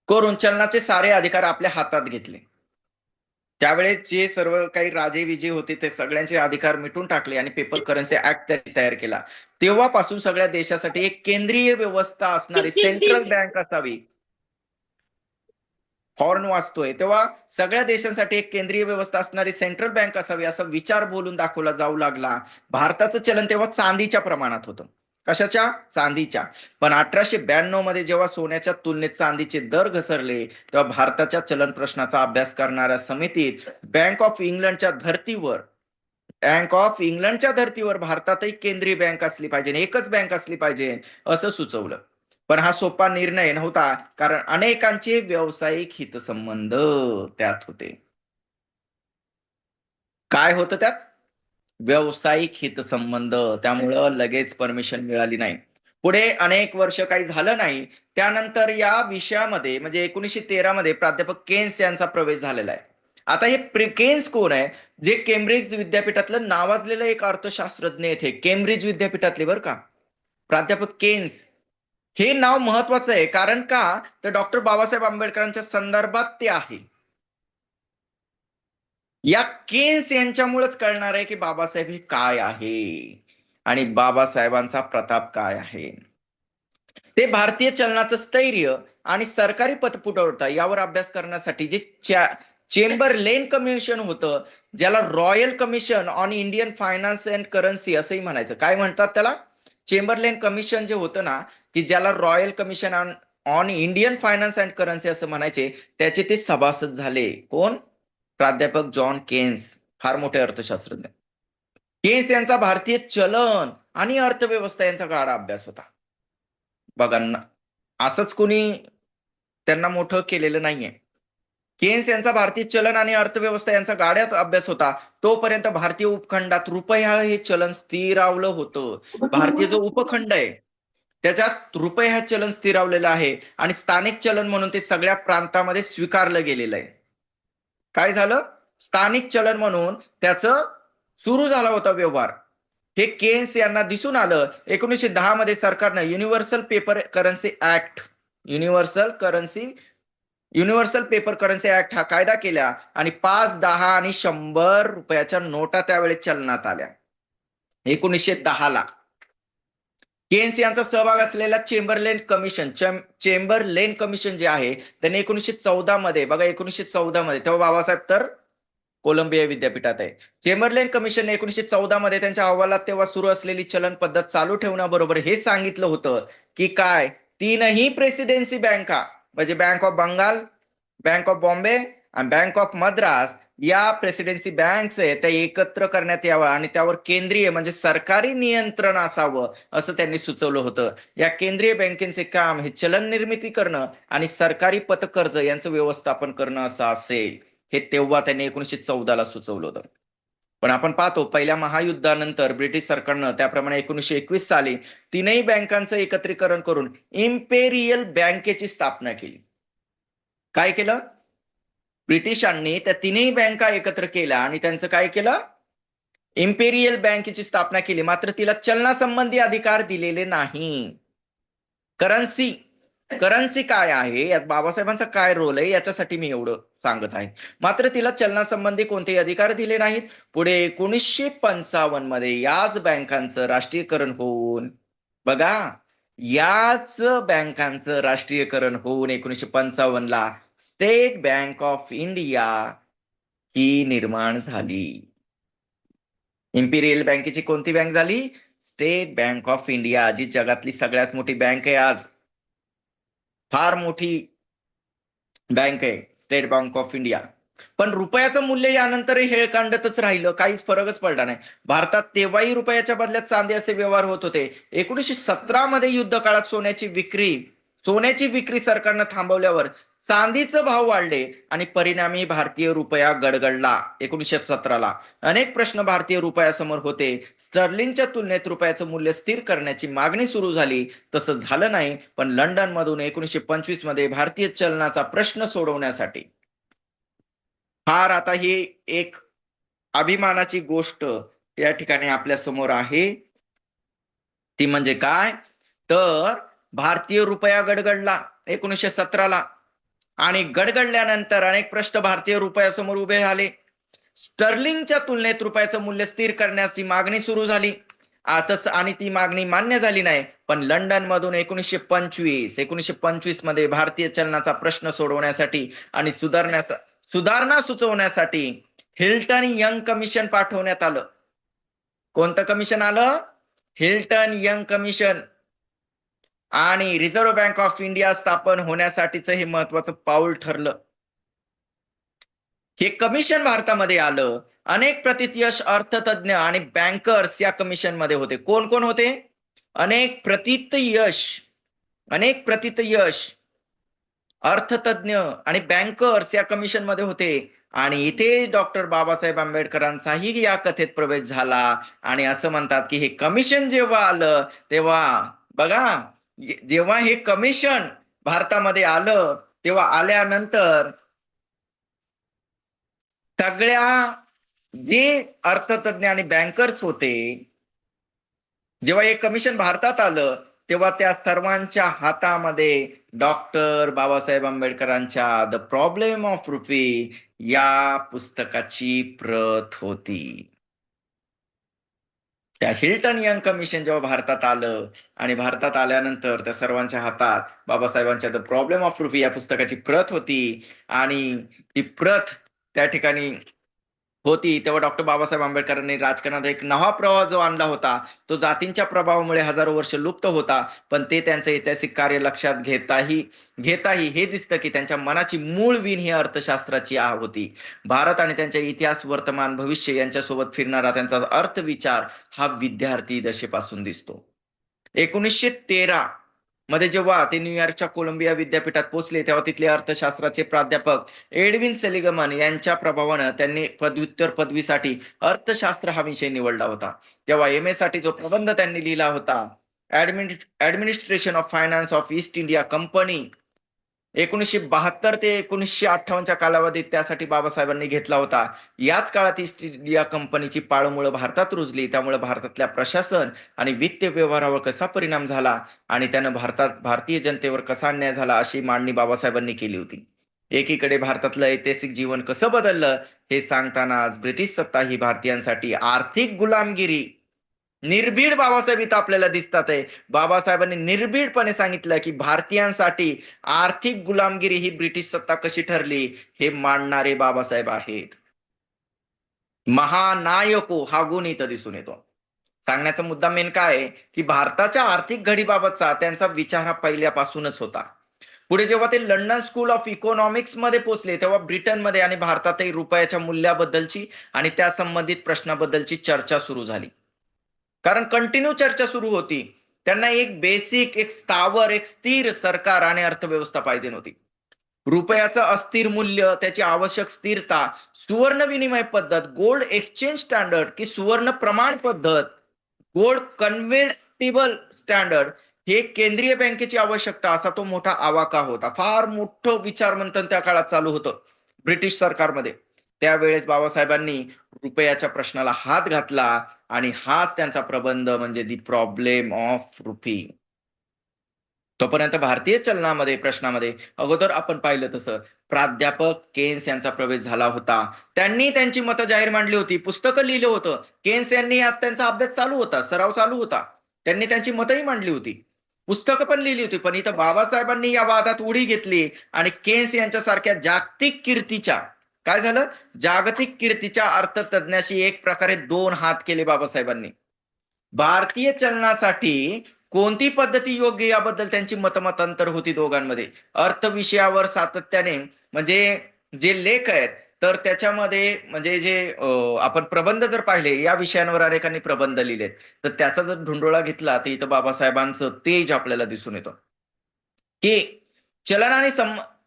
करून चलनाचे सारे अधिकार आपल्या हातात घेतले. त्यावेळेस जे सर्व काही राजे विजे होते ते सगळ्यांचे अधिकार मिटून टाकले आणि पेपर करन्सी ऍक्ट त्यांनी तयार केला. तेव्हापासून सगळ्या देशासाठी एक केंद्रीय व्यवस्था असणारी सेंट्रल बँक असावी. हॉर्न वाजतोय तेव्हा सगळ्या देशांसाठी एक केंद्रीय व्यवस्था असणारी सेंट्रल बँक असावी असा विचार बोलून दाखवला जाऊ लागला. भारताचं चलन तेव्हा चांदीच्या प्रमाणात होतं. कशाच्या? चांदीच्या. पण 1892 मध्ये जेव्हा सोन्याच्या तुलनेत चांदीचे दर घसरले, तेव्हा भारताच्या चलन प्रश्नाचा अभ्यास करणाऱ्या समितीत बँक ऑफ इंग्लंडच्या धर्तीवर भारतातही केंद्रीय बँक असली पाहिजे, एकच बँक असली पाहिजे असं सुचवलं. पण हा सोपा निर्णय नव्हता, कारण अनेकांचे व्यावसायिक हितसंबंध त्यात होते. काय होतं त्यात? व्यावसायिक हितसंबंध. त्यामुळं लगेच परमिशन मिळाली नाही. पुढे अनेक वर्ष काही झालं नाही. त्यानंतर या विषयामध्ये म्हणजे 1913 मध्ये प्राध्यापक केन्स यांचा प्रवेश झालेला आहे. आता हे केन्स कोण आहे? जे केम्ब्रिज विद्यापीठातलं नावाजलेलं एक अर्थशास्त्रज्ञ आहेत. केम्ब्रिज विद्यापीठातले बरं का. प्राध्यापक केन्स. हे नाव महत्वाचं आहे, कारण का तर डॉक्टर बाबासाहेब आंबेडकरांच्या संदर्भात ते आहे. या केन्स यांच्यामुळेच कळणार आहे की बाबासाहेब हे काय आहे आणि बाबासाहेबांचा प्रताप काय आहे. ते भारतीय चलनाचं स्थैर्य आणि सरकारी पतपुरवठा यावर अभ्यास करण्यासाठी जे चेंबरलेन कमिशन होतं, ज्याला royal commission on Indian finance and currency असंही म्हणायचं. काय म्हणतात त्याला? चेंबरलेन कमिशन जे होतं ना, की ज्याला royal commission on Indian finance and currency असं म्हणायचे, त्याचे ते सभासद झाले. कोण? प्राध्यापक जॉन केन्स. फार मोठे अर्थशास्त्रज्ञ. केन्स यांचा भारतीय चलन आणि अर्थव्यवस्था यांचा गाढा अभ्यास होता. बघा ना, असंच कोणी त्यांना मोठं केलेलं नाहीये. केन्स यांचा भारतीय चलन आणि अर्थव्यवस्था यांचा गाढाच अभ्यास होता. तोपर्यंत भारतीय उपखंडात रुपया हे चलन स्थिरावलं होतं. भारतीय जो उपखंड आहे त्याच्यात रुपये हे चलन स्थिरावलेलं आहे आणि स्थानिक चलन म्हणून ते सगळ्या प्रांतामध्ये स्वीकारलं गेलेलं आहे. काय झालं? स्थानिक चलन म्हणून त्याचं सुरू झाला होता व्यवहार. हे केन्स यांना दिसून आलं. 1910 मध्ये सरकारनं युनिव्हर्सल पेपर करन्सी ऍक्ट हा कायदा केला आणि 5, 10 आणि 100 रुपयाच्या नोटा त्यावेळेस चलनात आल्या 1910 ला. केन्स यांचा सहभाग असलेला चेंबरलेन कमिशन जे आहे त्यांनी 1914 मध्ये, बघा 1914 मध्ये, तेव्हा बाबासाहेब तर कोलंबिया विद्यापीठात आहे. चेंबरलेन कमिशनने 1914 मध्ये त्यांच्या अहवालात तेव्हा सुरू असलेली चलन पद्धत चालू ठेवण्याबरोबर हे सांगितलं होतं की काय, तीनही प्रेसिडेन्सी बँका म्हणजे bank of Bengal, bank of Bombay आणि बँक ऑफ मद्रास या प्रेसिडेन्सी बँक्स आहेत त्या एकत्र करण्यात यावं आणि त्यावर केंद्रीय म्हणजे सरकारी नियंत्रण असावं असं त्यांनी सुचवलं होतं. या केंद्रीय बँकेचे काम हे चलन निर्मिती करणं आणि सरकारी पतकर्ज यांचं व्यवस्थापन करणं असं असेल. हे तेव्हा त्यांनी 1914 ला सुचवलं होतं. पण आपण पाहतो पहिल्या महायुद्धानंतर ब्रिटिश सरकारनं त्याप्रमाणे 1921 साली तीनही बँकांचं एकत्रीकरण करून इम्पेरियल बँकेची स्थापना केली. काय केलं? ब्रिटिशांनी त्या तीनही बँका एकत्र केल्या आणि त्यांचं काय केलं? इम्पेरियल बँकेची स्थापना केली. मात्र तिला चलनासंबंधी अधिकार दिलेले नाही. करन्सी काय आहे, यात बाबासाहेबांचा काय रोल आहे, याच्यासाठी मी एवढं सांगत आहे. मात्र तिला चलनासंबंधी कोणतेही अधिकार दिले नाहीत. पुढे 1955 मध्ये याच बँकांचं राष्ट्रीयकरण होऊन, बघा, याच बँकांचं राष्ट्रीयकरण होऊन 1955 ला स्टेट बँक ऑफ इंडिया ही निर्माण झाली. इम्पिरियल बँकेची कोणती बँक झाली? स्टेट बँक ऑफ इंडिया, जी जगातली सगळ्यात मोठी बँक आहे आज. फार मोठी बँक आहे स्टेट बँक ऑफ इंडिया. पण रुपयाचं मूल्य यानंतरही हेळकांडतच राहिलं, काहीच फरकच पडला नाही. भारतात तेव्हाही रुपयाच्या बदल्यात चांदी असे व्यवहार होत होते. 1917 मध्ये युद्ध काळात सोन्याची विक्री सरकारनं थांबवल्यावर चांदीचे भाव वाढले आणि परिणामी भारतीय रुपया गडगडला. 1917 ला अनेक प्रश्न भारतीय रुपयासमोर होते. स्टर्लिंगच्या तुलनेत रुपयाचं मूल्य स्थिर करण्याची मागणी सुरू झाली. तसं झालं नाही, पण लंडन मधून 1925 मध्ये भारतीय चलनाचा प्रश्न सोडवण्यासाठी फार आता ही एक अभिमानाची गोष्ट या ठिकाणी आपल्या समोर आहे. ती म्हणजे काय, तर भारतीय रुपया गडगडला 1917 ला आणि गडगडल्यानंतर अनेक प्रश्न भारतीय रुपयासमोर उभे राहिले. स्टर्लिंगच्या तुलनेत रुपयाचं मूल्य स्थिर करण्याची मागणी सुरू झाली. आणि ती मागणी मान्य झाली नाही. पण लंडन मधून 1925 मध्ये भारतीय चलनाचा प्रश्न सोडवण्यासाठी आणि सुधारणा सुचवण्यासाठी हिल्टन यंग कमिशन पाठवण्यात आलं. कोणतं कमिशन आलं? Hilton young commission. आणि रिझर्व्ह बँक ऑफ इंडिया स्थापन होण्यासाठीच हे महत्वाचं पाऊल ठरलं. हे कमिशन भारतामध्ये आलं. अनेक प्रतितयश अर्थतज्ञ आणि बँकर्स या कमिशन मध्ये होते. कोण कोण होते? अनेक प्रतितयश अनेक प्रथितयश अर्थतज्ञ आणि बँकर्स या कमिशन मध्ये होते आणि इथे डॉक्टर बाबासाहेब आंबेडकरांचाही या कथेत प्रवेश झाला. आणि असं म्हणतात की हे कमिशन जेव्हा आलं तेव्हा बघा, जेव्हा हे कमिशन भारतामध्ये आलं तेव्हा आल्यानंतर सगळ्या जे अर्थतज्ञ आणि बँकर्स होते, जेव्हा हे कमिशन भारतात आलं तेव्हा त्या सर्वांच्या हातामध्ये डॉक्टर बाबासाहेब आंबेडकरांच्या द प्रॉब्लेम ऑफ रुपी या पुस्तकाची प्रत होती. त्या हिल्टन यंग कमिशन जेव्हा भारतात आलं आणि भारतात आल्यानंतर त्या सर्वांच्या हातात बाबासाहेबांच्या द प्रॉब्लेम ऑफ रुपी या पुस्तकाची प्रत होती आणि ती प्रत त्या ठिकाणी होती, तेव्हा डॉक्टर बाबासाहेब आंबेडकरांनी राजकारणात एक नवा प्रवाह जो आणला होता, तो जातींच्या प्रभावामुळे हजारो वर्ष लुप्त होता. पण ते त्यांचं ऐतिहासिक कार्य लक्षात घेताही हे दिसतं की त्यांच्या मनाची मूळ वीण ही अर्थशास्त्राची होती. भारत आणि त्यांच्या इतिहास, वर्तमान, भविष्य यांच्यासोबत फिरणारा त्यांचा अर्थविचार हा विद्यार्थी दशेपासून दिसतो. 1913 मध्ये जेव्हा ते न्यूयॉर्कच्या कोलंबिया विद्यापीठात पोहोचले तेव्हा तिथले अर्थशास्त्राचे प्राध्यापक एडविन सेलिगमन यांच्या प्रभावानं त्यांनी पदव्युत्तर पदवीसाठी अर्थशास्त्र हा विषय निवडला होता. तेव्हा MA साठी जो प्रबंध त्यांनी लिहिला होता, administration of finance of East India company, 1972 ते 1958च्या कालावधीत त्यासाठी बाबासाहेबांनी घेतला होता. याच काळात ईस्ट इंडिया कंपनीची पाळंमुळं भारतात रुजली, त्यामुळे भारतातल्या प्रशासन आणि वित्त व्यवहारावर कसा परिणाम झाला आणि त्यानं भारतीय जनतेवर कसा अन्याय झाला अशी मांडणी बाबासाहेबांनी केली होती. एकीकडे भारतातलं ऐतिहासिक जीवन कसं बदललं हे सांगतानाच ब्रिटिश सत्ता ही भारतीयांसाठी आर्थिक गुलामगिरी, निर्भीड बाबासाहेब इथं आपल्याला दिसतात आहे. बाबासाहेबांनी निर्भीडपणे सांगितलं की भारतीयांसाठी आर्थिक गुलामगिरी ही ब्रिटिश सत्ता कशी ठरली हे मांडणारे बाबासाहेब आहेत. महानायको हा गुण इथं दिसून येतो. सांगण्याचा मुद्दा मेन काय आहे की भारताच्या आर्थिक घडीबाबतचा त्यांचा विचार हा पहिल्यापासूनच होता. पुढे जेव्हा ते लंडन स्कूल ऑफ इकॉनॉमिक्स मध्ये पोहोचले तेव्हा ब्रिटनमध्ये आणि भारतातही रुपयाच्या मूल्याबद्दलची आणि त्या संबंधित प्रश्नाबद्दलची चर्चा सुरू झाली. कारण कंटिन्यू चर्चा सुरू होती. त्यांना एक बेसिक, एक स्थावर, एक स्थिर सरकार आणि अर्थव्यवस्था पाहिजे होती. रुपयाचं अस्थिर मूल्य, त्याची आवश्यक स्थिरता, सुवर्ण विनिमय पद्धत, गोल्ड एक्सचेंज स्टँडर्ड की सुवर्ण प्रमाण पद्धत, गोल्ड कन्व्हर्टिबल स्टँडर्ड, हे केंद्रीय बँकेची आवश्यकता असा तो मोठा आवाका होता. फार मोठं विचार मंथन त्या काळात चालू होतं ब्रिटिश सरकारमध्ये. त्यावेळेस बाबासाहेबांनी रुपयाच्या प्रश्नाला हात घातला आणि हाच त्यांचा प्रबंध म्हणजे दी प्रॉब्लेम ऑफ रुपी. तोपर्यंत भारतीय चलनामध्ये प्रश्नामध्ये अगोदर आपण पाहिलं तसं प्राध्यापक केन्स यांचा प्रवेश झाला होता. त्यांनी त्यांची मतं जाहीर मांडली होती, पुस्तकं लिहिलं होतं. केन्स यांनी त्यांचा अभ्यास चालू होता, सराव चालू होता. त्यांनी त्यांची मतही मांडली होती, पुस्तकं पण लिहिली होती. पण इथं बाबासाहेबांनी या वादात उडी घेतली आणि केन्स यांच्यासारख्या जागतिक कीर्तीच्या, काय झालं, जागतिक कीर्तीच्या अर्थतज्ञाशी एक प्रकारे दोन हात केले बाबासाहेबांनी. भारतीय चलनासाठी कोणती पद्धती योग्य याबद्दल त्यांची मतमतांतर होती दोघांमध्ये. अर्थ विषयावर सातत्याने म्हणजे जे लेख आहेत तर त्याच्यामध्ये म्हणजे जे आपण प्रबंध जर पाहिले या विषयांवर अनेकांनी प्रबंध लिहिलेत, तर त्याचा जर धुंडोळा घेतला तर इथं बाबासाहेबांचं तेज आपल्याला दिसून येतं की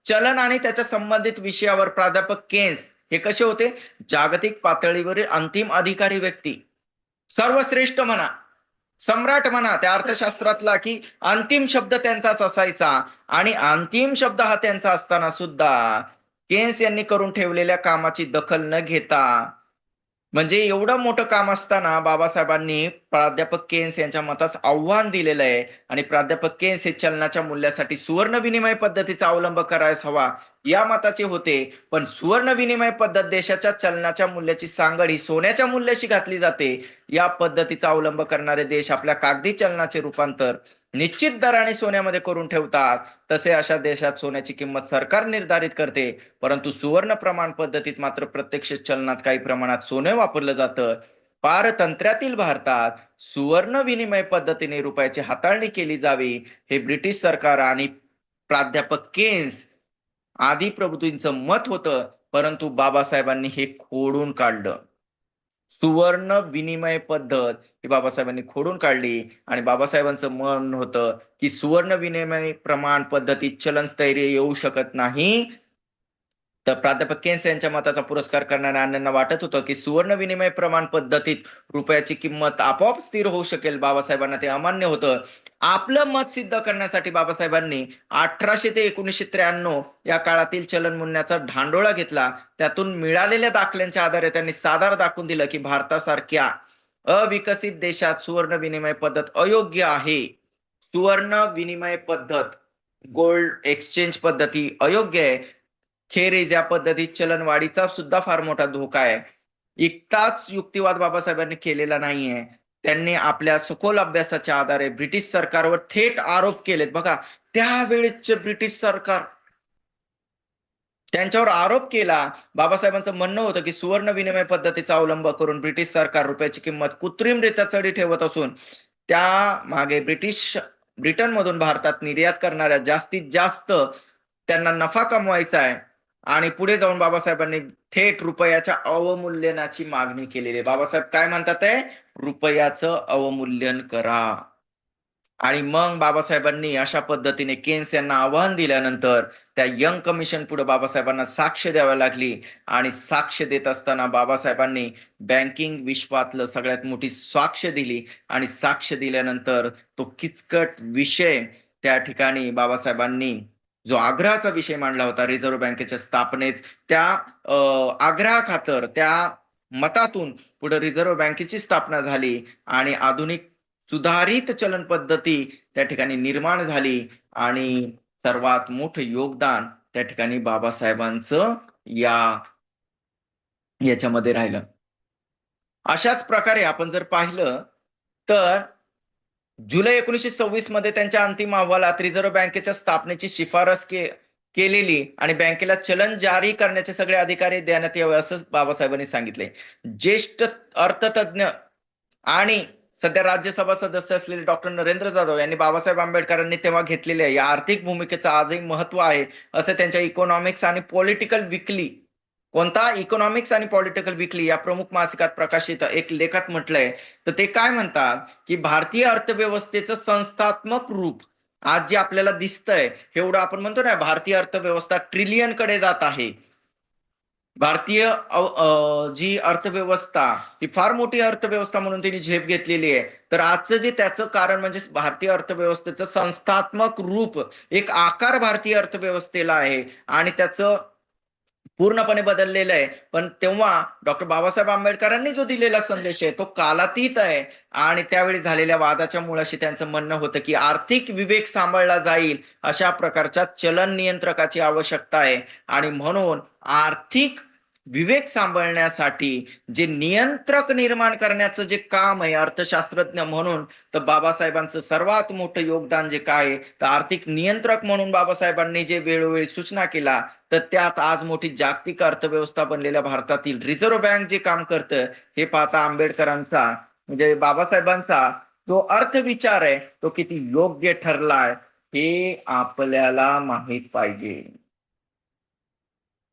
चलन आणि त्याच्या संबंधित विषयावर प्राध्यापक केन्स हे कसे होते, जागतिक पातळीवरील अंतिम अधिकारी व्यक्ती, सर्वश्रेष्ठ म्हणा, सम्राट म्हणा त्या अर्थशास्त्रातला, की अंतिम शब्द त्यांचाच असायचा. आणि अंतिम शब्द हा त्यांचा असताना सुद्धा केन्स यांनी करून ठेवलेल्या कामाची दखल न घेता, म्हणजे एवढं मोठं काम असताना बाबासाहेबांनी प्राध्यापक केन्स यांच्या मतास आव्हान दिलेलं आहे. आणि प्राध्यापक केन्स हे चलनाच्या मूल्यासाठी सुवर्ण विनिमय पद्धतीचा अवलंब करायला हवा या मताचे होते. पण सुवर्ण विनिमय पद्धत देशाच्या चलनाच्या मूल्याची सांगड ही सोन्याच्या मूल्याशी घातली जाते. या पद्धतीचा अवलंब करणारे देश आपल्या कागदी चलनाचे रूपांतर निश्चित दराने सोन्यामध्ये करून ठेवतात. तसे अशा देशात सोन्याची किंमत सरकार निर्धारित करते, परंतु सुवर्ण प्रमाण पद्धतीत मात्र प्रत्यक्ष चलनात काही प्रमाणात सोने वापरलं जातं. पारतंत्र्यातील भारतात सुवर्ण विनिमय पद्धतीने रुपयाची हाताळणी केली जावी हे ब्रिटिश सरकार आणि प्राध्यापक केन्स आदी प्रभूतींचं मत होतं. परंतु बाबासाहेबांनी हे खोडून काढलं. सुवर्ण विनिमय पद्धत ही बाबासाहेबांनी खोडून काढली आणि बाबासाहेबांचं मन होतं की सुवर्ण विनिमय प्रमाण पद्धतीत चलन स्थैर्य येऊ शकत नाही. तर प्राध्यापक केन्स यांच्या मताचा पुरस्कार करणाऱ्या अण्णांना वाटत होतं की सुवर्ण विनिमय प्रमाण पद्धतीत रुपयाची किंमत आपोआप स्थिर होऊ शकेल. बाबासाहेबांना ते अमान्य होतं. आपलं मत सिद्ध करण्यासाठी बाबासाहेबांनी 1800 ते 1993 या काळातील चलन मूल्याचा ढांडोळा घेतला. त्यातून मिळालेल्या दाखल्यांच्या आधारे त्यांनी साधार दाखवून दिलं की भारतासारख्या अविकसित देशात सुवर्ण विनिमय पद्धत अयोग्य आहे. सुवर्ण विनिमय पद्धत, गोल्ड एक्सचेंज पद्धती अयोग्य आहे. खेरीज या पद्धतीत चलनवाढीचा सुद्धा फार मोठा धोका आहे. इतकाच युक्तिवाद बाबासाहेबांनी केलेला नाहीये. त्यांनी आपल्या सखोल अभ्यासाच्या आधारे ब्रिटिश सरकारवर थेट आरोप केलेत. बघा, त्यावेळेचे ब्रिटिश सरकार, त्यांच्यावर आरोप केला. बाबासाहेबांचं म्हणणं होतं की सुवर्ण विनिमय पद्धतीचा अवलंब करून ब्रिटिश सरकार रुपयाची किंमत कृत्रिमरित्या चढी ठेवत असून त्या मागे ब्रिटनमधून भारतात निर्यात करणाऱ्या जास्तीत जास्त त्यांना नफा कमवायचा आहे. आणि पुढे जाऊन बाबासाहेबांनी थेट रुपयाच्या अवमूल्यनाची मागणी केलेली आहे. बाबासाहेब काय म्हणतात आहे? रुपयाचं अवमूल्यन करा. आणि मग बाबासाहेबांनी अशा पद्धतीने केन्स यांना आव्हान दिल्यानंतर त्या यंग कमिशन पुढे बाबासाहेबांना साक्ष द्यावी लागली. आणि साक्ष देत असताना बाबासाहेबांनी बँकिंग विश्वातलं सगळ्यात मोठी साक्ष दिली. आणि साक्ष दिल्यानंतर तो किचकट विषय त्या ठिकाणी बाबासाहेबांनी जो आग्रहाचा विषय मांडला होता रिझर्व्ह बँकेच्या स्थापनेत, त्या आग्रहाखातर, त्या मतातून पुढे रिझर्व्ह बँकेची स्थापना झाली आणि आधुनिक सुधारित चलन पद्धती त्या ठिकाणी निर्माण झाली. आणि सर्वात मोठं योगदान त्या ठिकाणी बाबासाहेबांचं याच्यामध्ये राहिलं. अशाच प्रकारे आपण जर पाहिलं तर जुलै 1926 मध्ये त्यांच्या अंतिम अहवालात रिझर्व्ह बँकेच्या स्थापनेची शिफारस केलेली आणि बँकेला चलन जारी करण्याचे सगळे अधिकार देण्यात यावे असं बाबासाहेबांनी सांगितले. ज्येष्ठ अर्थतज्ञ आणि सध्या राज्यसभा सदस्य असलेले डॉक्टर नरेंद्र जाधव यांनी बाबासाहेब आंबेडकरांनी तेव्हा घेतलेल्या या आर्थिक भूमिकेचं आजही महत्व आहे असं त्यांच्या इकॉनॉमिक्स आणि पॉलिटिकल विकली, कोणता इकॉनॉमिक्स आणि पॉलिटिकल विकली या प्रमुख मासिकात प्रकाशित एक लेखात म्हटलंय. तर ते काय म्हणतात की भारतीय अर्थव्यवस्थेचं संस्थात्मक रूप आज जे आपल्याला दिसतंय, एवढं आपण म्हणतो ना भारतीय अर्थव्यवस्था ट्रिलियन कडे जात आहे. भारतीय जी अर्थव्यवस्था ती फार मोठी अर्थव्यवस्था म्हणून त्यांनी झेप घेतलेली आहे. तर आजचं जे त्याचं कारण म्हणजे भारतीय अर्थव्यवस्थेचं संस्थात्मक रूप, एक आकार भारतीय अर्थव्यवस्थेला आहे आणि त्याचं पूर्णपणे बदललेलं आहे. पण तेव्हा डॉक्टर बाबासाहेब आंबेडकरांनी जो दिलेला संदेश आहे तो कालातीत आहे. आणि त्यावेळी झालेल्या वादाच्या मुळाशी त्यांचं म्हणणं होतं की आर्थिक विवेक सांभाळला जाईल अशा प्रकारच्या चलन नियंत्रकाची आवश्यकता आहे. आणि म्हणून आर्थिक विवेक सांभाळण्यासाठी जे नियंत्रक निर्माण करण्याचं जे काम आहे अर्थशास्त्रज्ञ म्हणून, तर बाबासाहेबांचं सर्वात मोठं योगदान जे काय, तर आर्थिक नियंत्रक म्हणून बाबासाहेबांनी जे वेळोवेळी सूचना केला, तर त्यात आज मोठी जागतिक अर्थव्यवस्था बनलेल्या भारतातील रिझर्व्ह बँक जे काम करतं हे पाहता आंबेडकरांचा म्हणजे बाबासाहेबांचा जो अर्थविचार आहे तो किती योग्य ठरलाय हे आपल्याला माहित पाहिजे.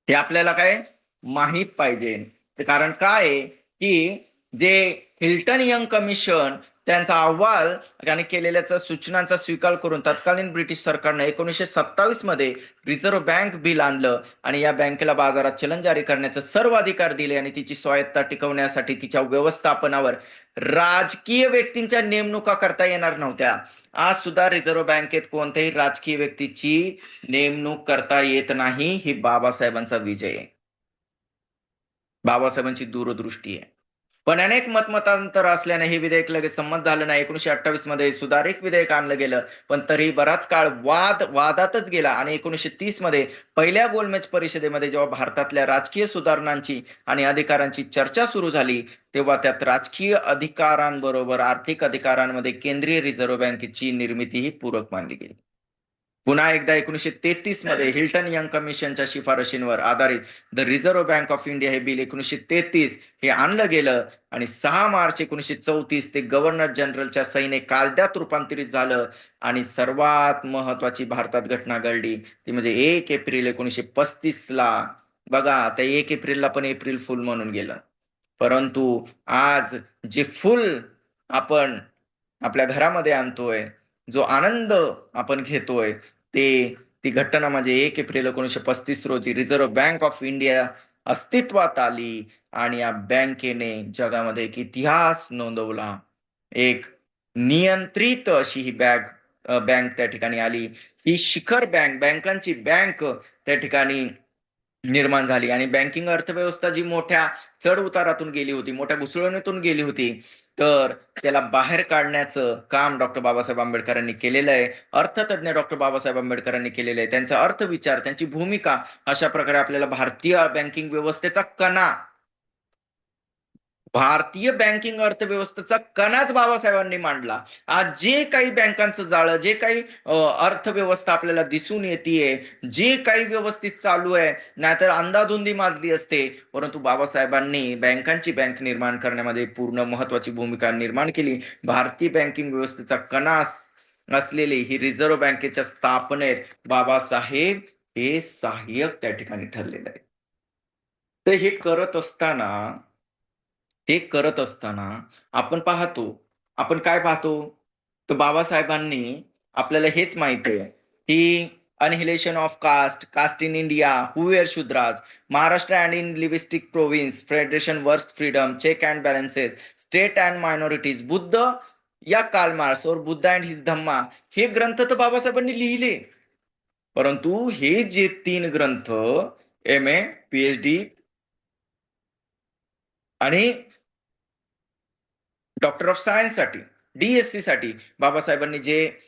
हे आपल्याला काय माहित पाहिजे. कारण काय आहे की जे हिल्टन यंग कमिशन त्यांचा अहवाल आणि केलेल्या सूचनांचा स्वीकार करून तत्कालीन ब्रिटिश सरकारने 1927 मध्ये रिझर्व्ह बँक बिल आणलं आणि या बँकेला बाजारात चलन जारी करण्याचे सर्व अधिकार दिले आणि तिची स्वायत्ता टिकवण्यासाठी तिच्या व्यवस्थापनावर राजकीय व्यक्तींच्या नेमणुका करता येणार नव्हत्या. आज सुद्धा रिझर्व्ह बँकेत कोणत्याही राजकीय व्यक्तीची नेमणूक करता येत नाही. ही बाबासाहेबांचा विजय आहे, बाबासाहेबांची दूरदृष्टी आहे. पण अनेक मतमतांतर असल्याने हे विधेयक लगेच संमत झालं नाही. 1928 मध्ये सुधारित विधेयक आणलं गेलं, पण तरी बराच काळ वादातच गेला. आणि 1930 मध्ये पहिल्या गोलमेज परिषदेमध्ये जेव्हा भारतातल्या राजकीय सुधारणांची आणि अधिकारांची चर्चा सुरू झाली, तेव्हा त्यात राजकीय अधिकारांबरोबर आर्थिक अधिकारांमध्ये केंद्रीय रिझर्व्ह बँकेची निर्मिती ही पूरक मानली गेली. पुन्हा एकदा 1933 मध्ये हिल्टन यंग कमिशनच्या शिफारशींवर आधारित the reserve bank of India हे बिल 1933 हे आणलं गेलं आणि 6 मार्च 1934 ते गव्हर्नर जनरलच्या सहीने कायद्यात रूपांतरित झालं. आणि सर्वात महत्वाची भारतात घटना घडली ती म्हणजे 1 एप्रिल 1935 ला. बघा, त्या 1 एप्रिलला पण एप्रिल फुल म्हणून गेलं. परंतु आज जे फुल आपण आपल्या घरामध्ये आणतोय, जो आनंद आपण घेतोय, ती घटना म्हणजे 1 एप्रिल 1935 रोजी रिझर्व्ह बँक ऑफ इंडिया अस्तित्वात आली आणि या बँकेने जगामध्ये एक इतिहास नोंदवला. एक नियंत्रित अशी ही बँक त्या ठिकाणी आली. ही शिखर बँकांची बँक त्या ठिकाणी निर्माण झाली आणि बँकिंग अर्थव्यवस्था जी मोठ्या चढ-उतारातून गेली होती, मोठ्या घुसळणीतून गेली होती, तर त्याला बाहेर काढण्याचं काम डॉक्टर बाबासाहेब आंबेडकरांनी केलेलं आहे. अर्थतज्ञ डॉक्टर बाबासाहेब आंबेडकरांनी केलेलं आहे. त्यांचा अर्थविचार, त्यांची भूमिका अशा प्रकारे आपल्याला भारतीय बँकिंग व्यवस्थेचा कणा भारतीय बँकिंग अर्थव्यवस्थेचा कणाच बाबासाहेबांनी मांडला. आज जे काही बँकांचं जाळं, जे काही अर्थव्यवस्था आपल्याला दिसून येतेय, जे काही व्यवस्थित चालू आहे, नाहीतर अंदाधुंदी माजली असते. परंतु बाबासाहेबांनी बँकांची बँक निर्माण करण्यामध्ये पूर्ण महत्वाची भूमिका निर्माण केली. भारतीय बँकिंग व्यवस्थेचा कणा असलेली ही रिझर्व्ह बँकेच्या स्थापनेत बाबासाहेब हे सहाय्यक त्या ठिकाणी ठरलेले आहेत. तर हे करत असताना आपण काय पाहतो? तर बाबासाहेबांनी आपल्याला हेच माहित आहे, की annihilation of caste in India, who were Shudras, Maharashtra and in linguistic provinces, federation versus freedom, check and balances, state and minorities, Buddha या कार्ल मार्क्स और बुद्ध अँड हिज धम्मा, हे ग्रंथ तर बाबासाहेबांनी लिहिले. परंतु हे जे 3 ग्रंथ एम.ए., पीएचडी आणि डॉक्टर ऑफ सायन्स साठी, डीएससी साठी बाबासाहेबांनी जे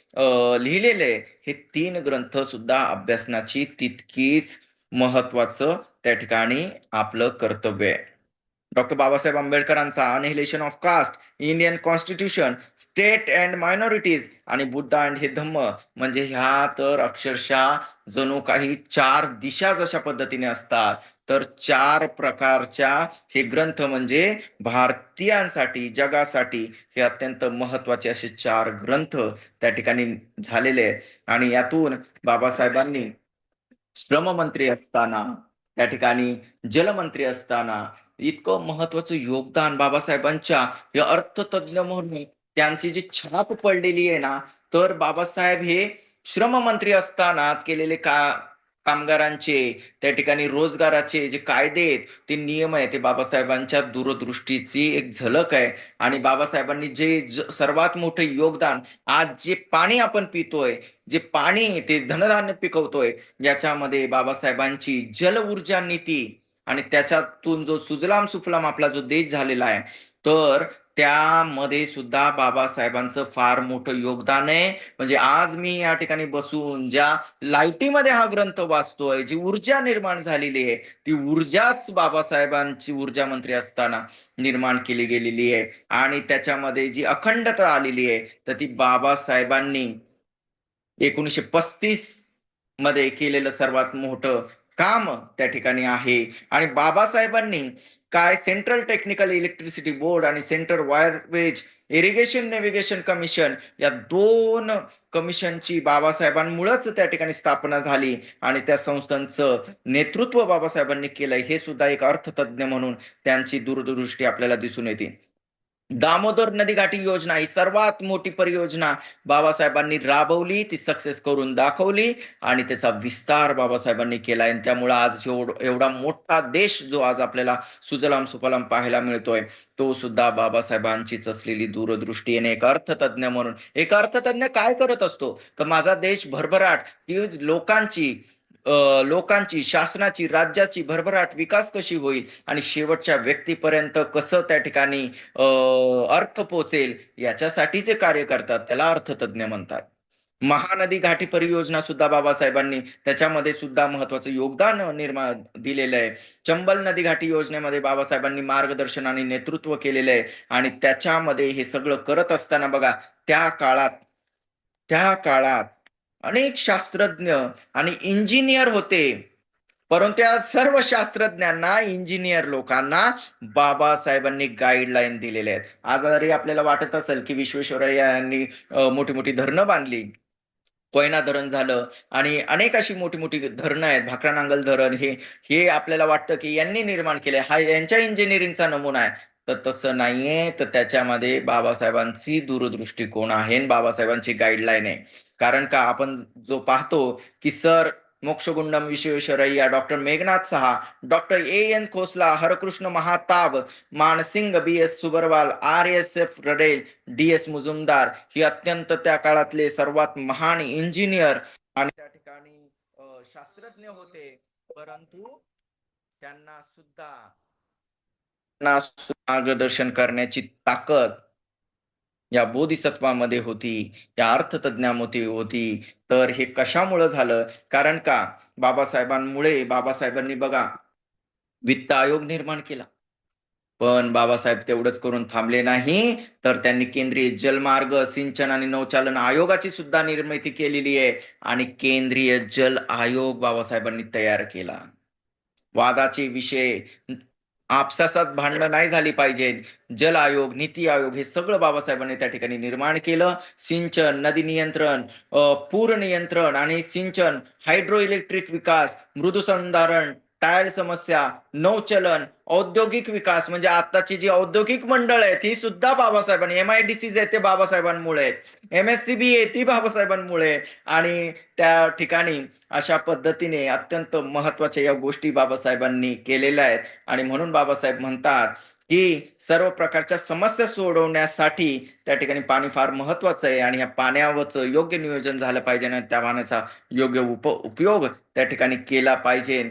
लिहिलेले हे 3 ग्रंथ सुद्धा अभ्यासनाची तितकीच महत्वाचं त्या ठिकाणी आपलं कर्तव्य आहे. डॉक्टर बाबासाहेब आंबेडकरांचा annihilation of caste, Indian constitution, state and minorities आणि बुद्ध अँड हे धम्म, म्हणजे ह्या तर अक्षरशः जणू काही 4 दिशा जशा पद्धतीने असतात, तर 4 प्रकारच्या हे ग्रंथ म्हणजे भारतीयांसाठी, जगासाठी हे अत्यंत महत्वाचे असे 4 ग्रंथ त्या ठिकाणी झालेले आहेत. आणि यातून बाबासाहेबांनी श्रममंत्री असताना, त्या ठिकाणी जलमंत्री असताना इतकं महत्वाचं योगदान बाबासाहेबांच्या हे अर्थतज्ञ म्हणून त्यांची जी छाप पडलेली आहे ना, तर बाबासाहेब हे श्रममंत्री असताना केलेले कामगारांचे, त्या ठिकाणी रोजगाराचे जे कायदे आहेत, ते नियम आहे, ते बाबासाहेबांच्या दूरदृष्टीची एक झलक आहे. आणि बाबासाहेबांनी जे सर्वात मोठं योगदान, आज जे पाणी आपण पितोय, जे पाणी ते धनधान्य पिकवतोय, याच्यामध्ये बाबासाहेबांची जल ऊर्जा नीती आणि त्याच्यातून जो सुजलाम सुफलाम आपला जो देश झालेला आहे, तर त्यामध्ये सुद्धा बाबासाहेबांचं फार मोठं योगदान आहे. म्हणजे आज मी या ठिकाणी बसून ज्या लाईटीमध्ये हा ग्रंथ वाचतोय, जी ऊर्जा निर्माण झालेली आहे, ती ऊर्जाच बाबासाहेबांची ऊर्जा मंत्री असताना निर्माण केली गेलेली आहे. आणि त्याच्यामध्ये जी अखंडता आलेली आहे, तर ती बाबासाहेबांनी 1935 मध्ये केलेलं सर्वात मोठं काम त्या ठिकाणी आहे. आणि बाबासाहेबांनी काय सेंट्रल टेक्निकल इलेक्ट्रिसिटी बोर्ड आणि सेंट्रल वायरवेज इरिगेशन नेव्हिगेशन कमिशन, या 2 कमिशनची बाबासाहेबांमुळेच त्या ठिकाणी स्थापना झाली आणि त्या संस्थांचं नेतृत्व बाबासाहेबांनी केलंय, हे सुद्धा एक अर्थतज्ञ म्हणून त्यांची दूरदृष्टी आपल्याला दिसून येते. दामोदर नदीकाठी योजना ही सर्वात मोठी परियोजना बाबासाहेबांनी राबवली, ती सक्सेस करून दाखवली आणि त्याचा विस्तार बाबासाहेबांनी केला. आणि त्यामुळे आज एवढा मोठा देश जो आज आपल्याला सुजलाम सुफलाम पाहायला मिळतोय, तो सुद्धा बाबासाहेबांचीच असलेली दूरदृष्टी आहे. एक अर्थतज्ञ काय करत असतो, तर माझा देश भरभराट ही लोकांची, शासनाची, राज्याची भरभराट विकास कशी होईल आणि शेवटच्या व्यक्तीपर्यंत कसं त्या ठिकाणी अर्थ पोचेल, याच्यासाठी जे कार्य करतात त्याला अर्थतज्ञ म्हणतात. महानदी घाटी परियोजना सुद्धा बाबासाहेबांनी त्याच्यामध्ये सुद्धा महत्वाचं योगदान निर्माण दिलेलं आहे. चंबल नदी घाटी योजनेमध्ये बाबासाहेबांनी मार्गदर्शन आणि नेतृत्व केलेलं आहे. आणि त्याच्यामध्ये हे सगळं करत असताना बघा, त्या काळात अनेक शास्त्रज्ञ आणि इंजिनियर होते, परंतु त्या सर्व शास्त्रज्ञांना, इंजिनियर लोकांना बाबासाहेबांनी गाईडलाईन दिलेल्या आहेत. आज जरी आपल्याला वाटत असेल की विश्वेश्वरय्या यांनी मोठी मोठी धरणं बांधली, कोयना धरण झालं आणि अनेक अशी मोठी मोठी धरणं आहेत. भाकरा नांगल धरण हे हे आपल्याला वाटतं की यांनी निर्माण केले, हा यांच्या इंजिनिअरिंगचा नमुना आहे. तर तसं नाहीये. तर त्याच्यामध्ये बाबासाहेबांची दूरदृष्टिकोन आहे आणि बाबासाहेबांची गाईडलाईन आहे. कारण का आपण जो पाहतो की sir Mokshagundam Visvesvaraya, doctor Meghnad Saha, doctor A N. Khosla, Harekrushna Mahtab, Mansingh, B S. Subarwal, R S F. रडेल, डी.एस. मुजुमदार ही अत्यंत त्या काळातले सर्वात महान इंजिनियर आणि त्या ठिकाणी शास्त्रज्ञ होते. परंतु त्यांना मार्गदर्शन करण्याची ताकद या बोधिसत्वामध्ये होती, या अर्थतज्ञामध्ये होती. तर हे कशामुळे झालं? कारण का बाबासाहेबांनी बघा वित्त आयोग निर्माण केला. पण बाबासाहेब तेवढंच करून थांबले नाही, तर त्यांनी केंद्रीय जलमार्ग, सिंचन आणि नौचालन आयोगाची सुद्धा निर्मिती केलेली आहे आणि केंद्रीय जल आयोग बाबासाहेबांनी तयार केला. वादाचे विषय आपसासात भांडणं नाही झाली पाहिजे. जल आयोग, नीती आयोग हे सगळं बाबासाहेबांनी त्या ठिकाणी निर्माण केलं. सिंचन, नदी नियंत्रण, पूर नियंत्रण आणि सिंचन, हायड्रो इलेक्ट्रिक विकास, मृदूसंधारण, टायर समस्या, नौचलन, औद्योगिक विकास म्हणजे आताची जी औद्योगिक मंडळ आहेत ही सुद्धा बाबासाहेबांनी, MIDCs आहेत ते बाबासाहेबांमुळे, MSCB आहे ती बाबासाहेबांमुळे आणि त्या ठिकाणी अशा पद्धतीने अत्यंत महत्वाच्या या गोष्टी बाबासाहेबांनी केलेल्या आहेत आणि म्हणून बाबासाहेब म्हणतात की सर्व प्रकारच्या समस्या सोडवण्यासाठी त्या ठिकाणी पाणी फार महत्वाचं आहे आणि या पाण्यावरचं योग्य नियोजन झालं पाहिजे आणि त्या पाण्याचा योग्य उपयोग त्या ठिकाणी केला पाहिजे.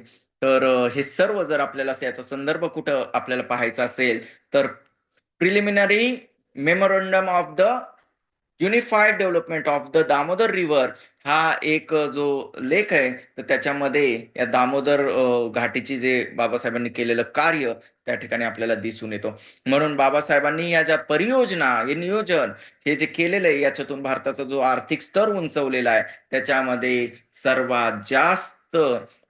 तर हे सर्व जर आपल्याला याचा संदर्भ कुठं आपल्याला पाहायचा असेल तर preliminary memorandum of the unified development of the Damodar river हा एक जो लेख आहे तर त्याच्यामध्ये या दामोदर घाटीची जे बाबासाहेबांनी केलेलं कार्य त्या ठिकाणी आपल्याला दिसून येतो. म्हणून बाबासाहेबांनी या ज्या परियोजना हे नियोजन हे जे केलेलं आहे याच्यातून भारताचा जो आर्थिक स्तर उंचवलेला आहे त्याच्यामध्ये सर्वात जास्त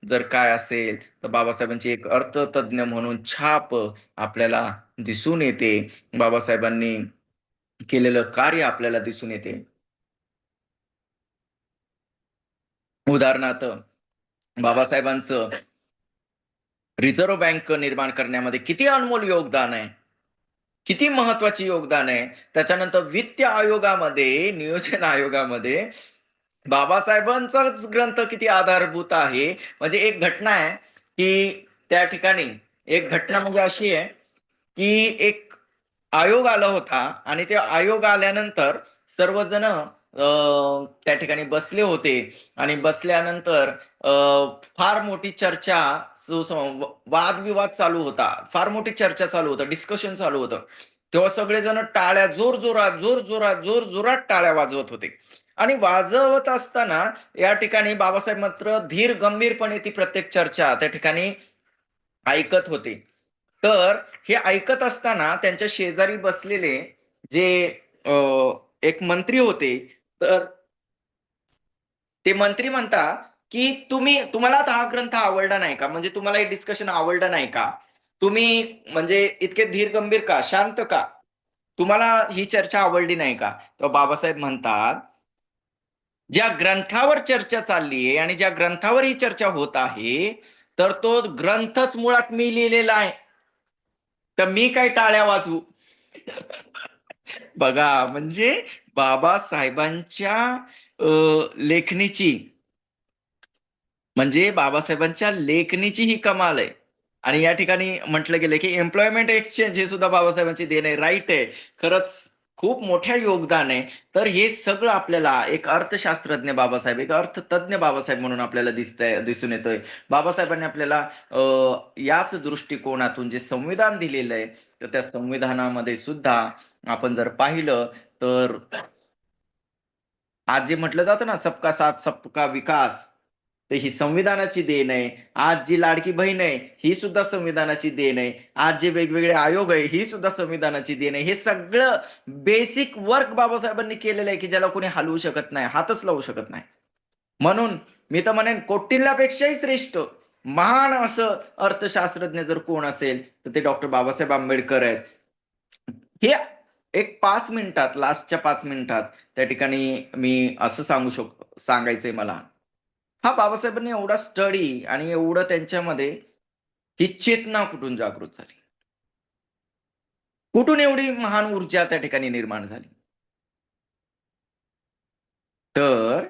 जर काय असेल तर बाबासाहेबांची एक अर्थतज्ञ म्हणून छाप आपल्याला दिसून येते. बाबासाहेबांनी केलेलं कार्य आपल्याला दिसून येते. उदाहरणार्थ बाबासाहेबांचं रिझर्व्ह बँक निर्माण करण्यामध्ये किती अनमोल योगदान आहे, किती महत्वाचे योगदान आहे. त्याच्यानंतर वित्त आयोगामध्ये, नियोजन आयोगामध्ये बाबासाहेबांचाच ग्रंथ किती आधारभूत आहे. म्हणजे एक घटना आहे की त्या ठिकाणी एक घटना म्हणजे अशी आहे की एक आयोग आला होता आणि ते आयोग आल्यानंतर सर्वजण त्या ठिकाणी बसले होते आणि बसल्यानंतर फार मोठी चर्चा, वादविवाद चालू होता, फार मोठी चर्चा चालू होतं, डिस्कशन चालू होतं. तेव्हा सगळेजण टाळ्या जोर जोरात टाळ्या वाजवत होते आणि वाजवत असताना या ठिकाणी बाबासाहेब मात्र धीर गंभीरपणे ती प्रत्येक चर्चा त्या ठिकाणी ऐकत होते. तर हे ऐकत असताना त्यांच्या शेजारी बसलेले जे एक मंत्री होते तर ते मंत्री म्हणतात की तुम्हाला आता हा ग्रंथ आवडला नाही का, म्हणजे तुम्हाला हे डिस्कशन आवडलं नाही का, तुम्ही म्हणजे इतके धीर गंभीर का, शांत का, तुम्हाला ही चर्चा आवडली नाही का. तर बाबासाहेब म्हणतात ज्या ग्रंथावर चर्चा चालली आहे आणि ज्या ग्रंथावर ही चर्चा होत आहे तर तो ग्रंथच मुळात मी लिहिलेला आहे, तर मी काय टाळ्या वाजवू. बघा म्हणजे बाबासाहेबांच्या लेखणीची म्हणजे बाबासाहेबांच्या लेखणीची ही कमाल आहे. आणि या ठिकाणी म्हटलं गेलं की एम्प्लॉयमेंट एक्सचेंज हे सुद्धा बाबासाहेबांची देण आहे, राईट आहे. खरंच खूप मोठ्या योगदान आहे. तर हे सगळं आपल्याला एक अर्थशास्त्रज्ञ बाबासाहेब, एक अर्थतज्ञ बाबासाहेब म्हणून आपल्याला दिसून येतोय. बाबासाहेबांनी आपल्याला याच दृष्टिकोनातून जे संविधान दिलेलं आहे तर त्या संविधानामध्ये सुद्धा आपण जर पाहिलं तर आज जे म्हटलं जातं ना सबका साथ सबका विकास, तर ही संविधानाची देण आहे. आज जी लाडकी बहीण आहे ही सुद्धा संविधानाची देण आहे. आज जे वेगवेगळे आयोग आहे ही सुद्धा संविधानाची देण आहे. हे सगळं बेसिक वर्क बाबासाहेबांनी केलेलं आहे की ज्याला कोणी हलवू शकत नाही, हातच लावू शकत नाही. म्हणून मी तर म्हणेन कौटिल्यापेक्षाही श्रेष्ठ महान असं अर्थशास्त्रज्ञ जर कोण असेल तर ते डॉक्टर बाबासाहेब आंबेडकर आहेत. हे एक 5 मिनिटात, लास्टच्या 5 मिनिटात त्या ठिकाणी मी असं सांगायचंय मला. हा बाबासाहेबांनी एवढा स्टडी आणि एवढं त्यांच्यामध्ये ही चेतना कुठून जागृत झाली? कुठून एवढी महान ऊर्जा त्या ठिकाणी निर्माण झाली? तर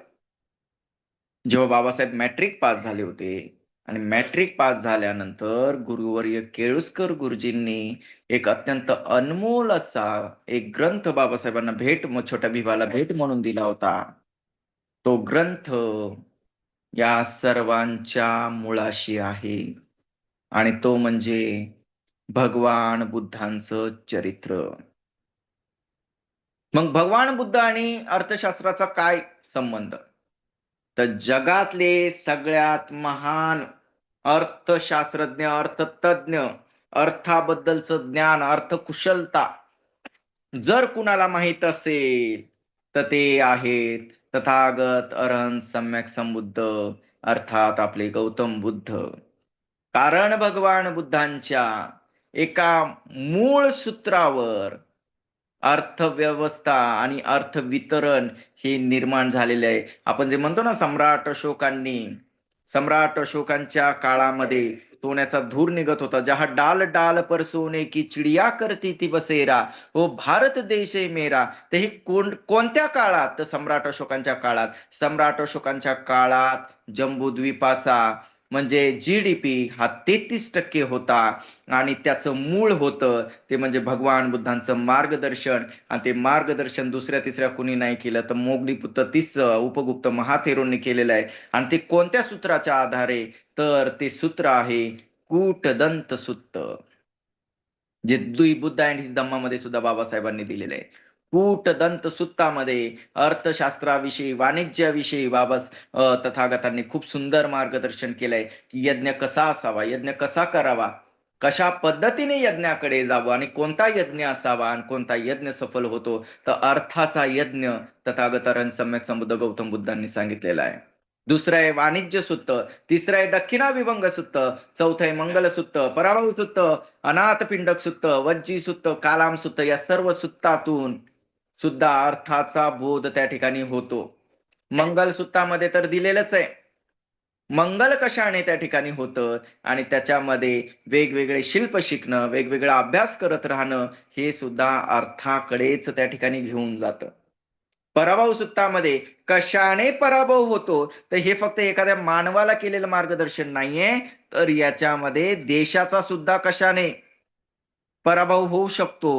जेव्हा बाबासाहेब मॅट्रिक पास झाले होते आणि मॅट्रिक पास झाल्यानंतर गुरुवर्य केळुस्कर गुरुजींनी एक अत्यंत अनमोल असा एक ग्रंथ बाबासाहेबांना छोट्या भीमाला भेट म्हणून दिला होता. तो ग्रंथ या सर्वांच्या मुळाशी आहे आणि तो म्हणजे भगवान बुद्धांचं चरित्र. मग भगवान बुद्ध आणि अर्थशास्त्राचा काय संबंध? तर जगातले सगळ्यात महान अर्थशास्त्रज्ञ, अर्थतज्ञ, अर्थाबद्दलचं ज्ञान, अर्थकुशलता जर कुणाला माहित असेल, तर ते आहेत तथागत अरहंत सम्यक संबुद्ध अर्थात आपले गौतम बुद्ध. कारण भगवान बुद्धांच्या एका मूळ सूत्रावर अर्थव्यवस्था आणि अर्थवितरण हे निर्माण झालेले आहे. आपण जे म्हणतो ना, सम्राट अशोकांच्या काळामध्ये सोन्याचा धूर निघत होता. जहा डाल डाल पर सोने की चिडिया करती ती बसेरा, हो भारत देश आहे मेरा. ते हे कोणत्या काळात? तर सम्राट अशोकांच्या काळात. सम्राट अशोकांच्या काळात जम्बूद्वीपाचा म्हणजे जीडीपी हा 33% होता आणि त्याचं मूळ होतं ते म्हणजे भगवान बुद्धांचं मार्गदर्शन. आणि ते मार्गदर्शन दुसऱ्या तिसऱ्या कुणी नाही केलं, तर मोगलीपुत्र उपगुप्त महाथेरोंनी केलेलं आहे. आणि ते कोणत्या सूत्राच्या आधारे? तर ते सूत्र आहे कूटदंत सूत्र, जे बुद्ध अँड हिज धम्मामध्ये सुद्धा बाबासाहेबांनी दिलेलं आहे. कूटदंत सूत्रामध्ये अर्थशास्त्राविषयी, वाणिज्याविषयी तथागतांनी खूप सुंदर मार्गदर्शन केलंय की यज्ञ कसा असावा, यज्ञ कसा करावा, कशा पद्धतीने यज्ञाकडे जावं आणि कोणता यज्ञ असावा आणि कोणता यज्ञ सफल होतो. तर अर्थाचा यज्ञ तथागत सम्यक संबुद्ध गौतम बुद्धांनी सांगितलेला आहे. दुसरं आहे वाणिज्य सूत्र, तिसरं आहे दक्षिणाविभंग सूत्र, चौथं आहे मंगल सूत्र, पराभव सूत्र, अनाथ पिंडक सूत्र, वज्जी सूत्र, कालाम सूत्र. या सर्व सूत्रातून सुद्धा अर्थाचा बोध त्या ठिकाणी होतो. मंगल सूत्रामध्ये तर दिलेलंच आहे मंगल कशाने त्या ठिकाणी होतं आणि त्याच्यामध्ये वेगवेगळे शिल्प शिकणं, वेगवेगळा अभ्यास करत राहणं हे सुद्धा अर्थाकडेच त्या ठिकाणी घेऊन जातं. पराभव सूत्रामध्ये कशाने पराभव होतो, तर हे फक्त एखाद्या मानवाला केलेलं मार्गदर्शन नाहीये, तर याच्यामध्ये देशाचा सुद्धा कशाने पराभव होऊ शकतो,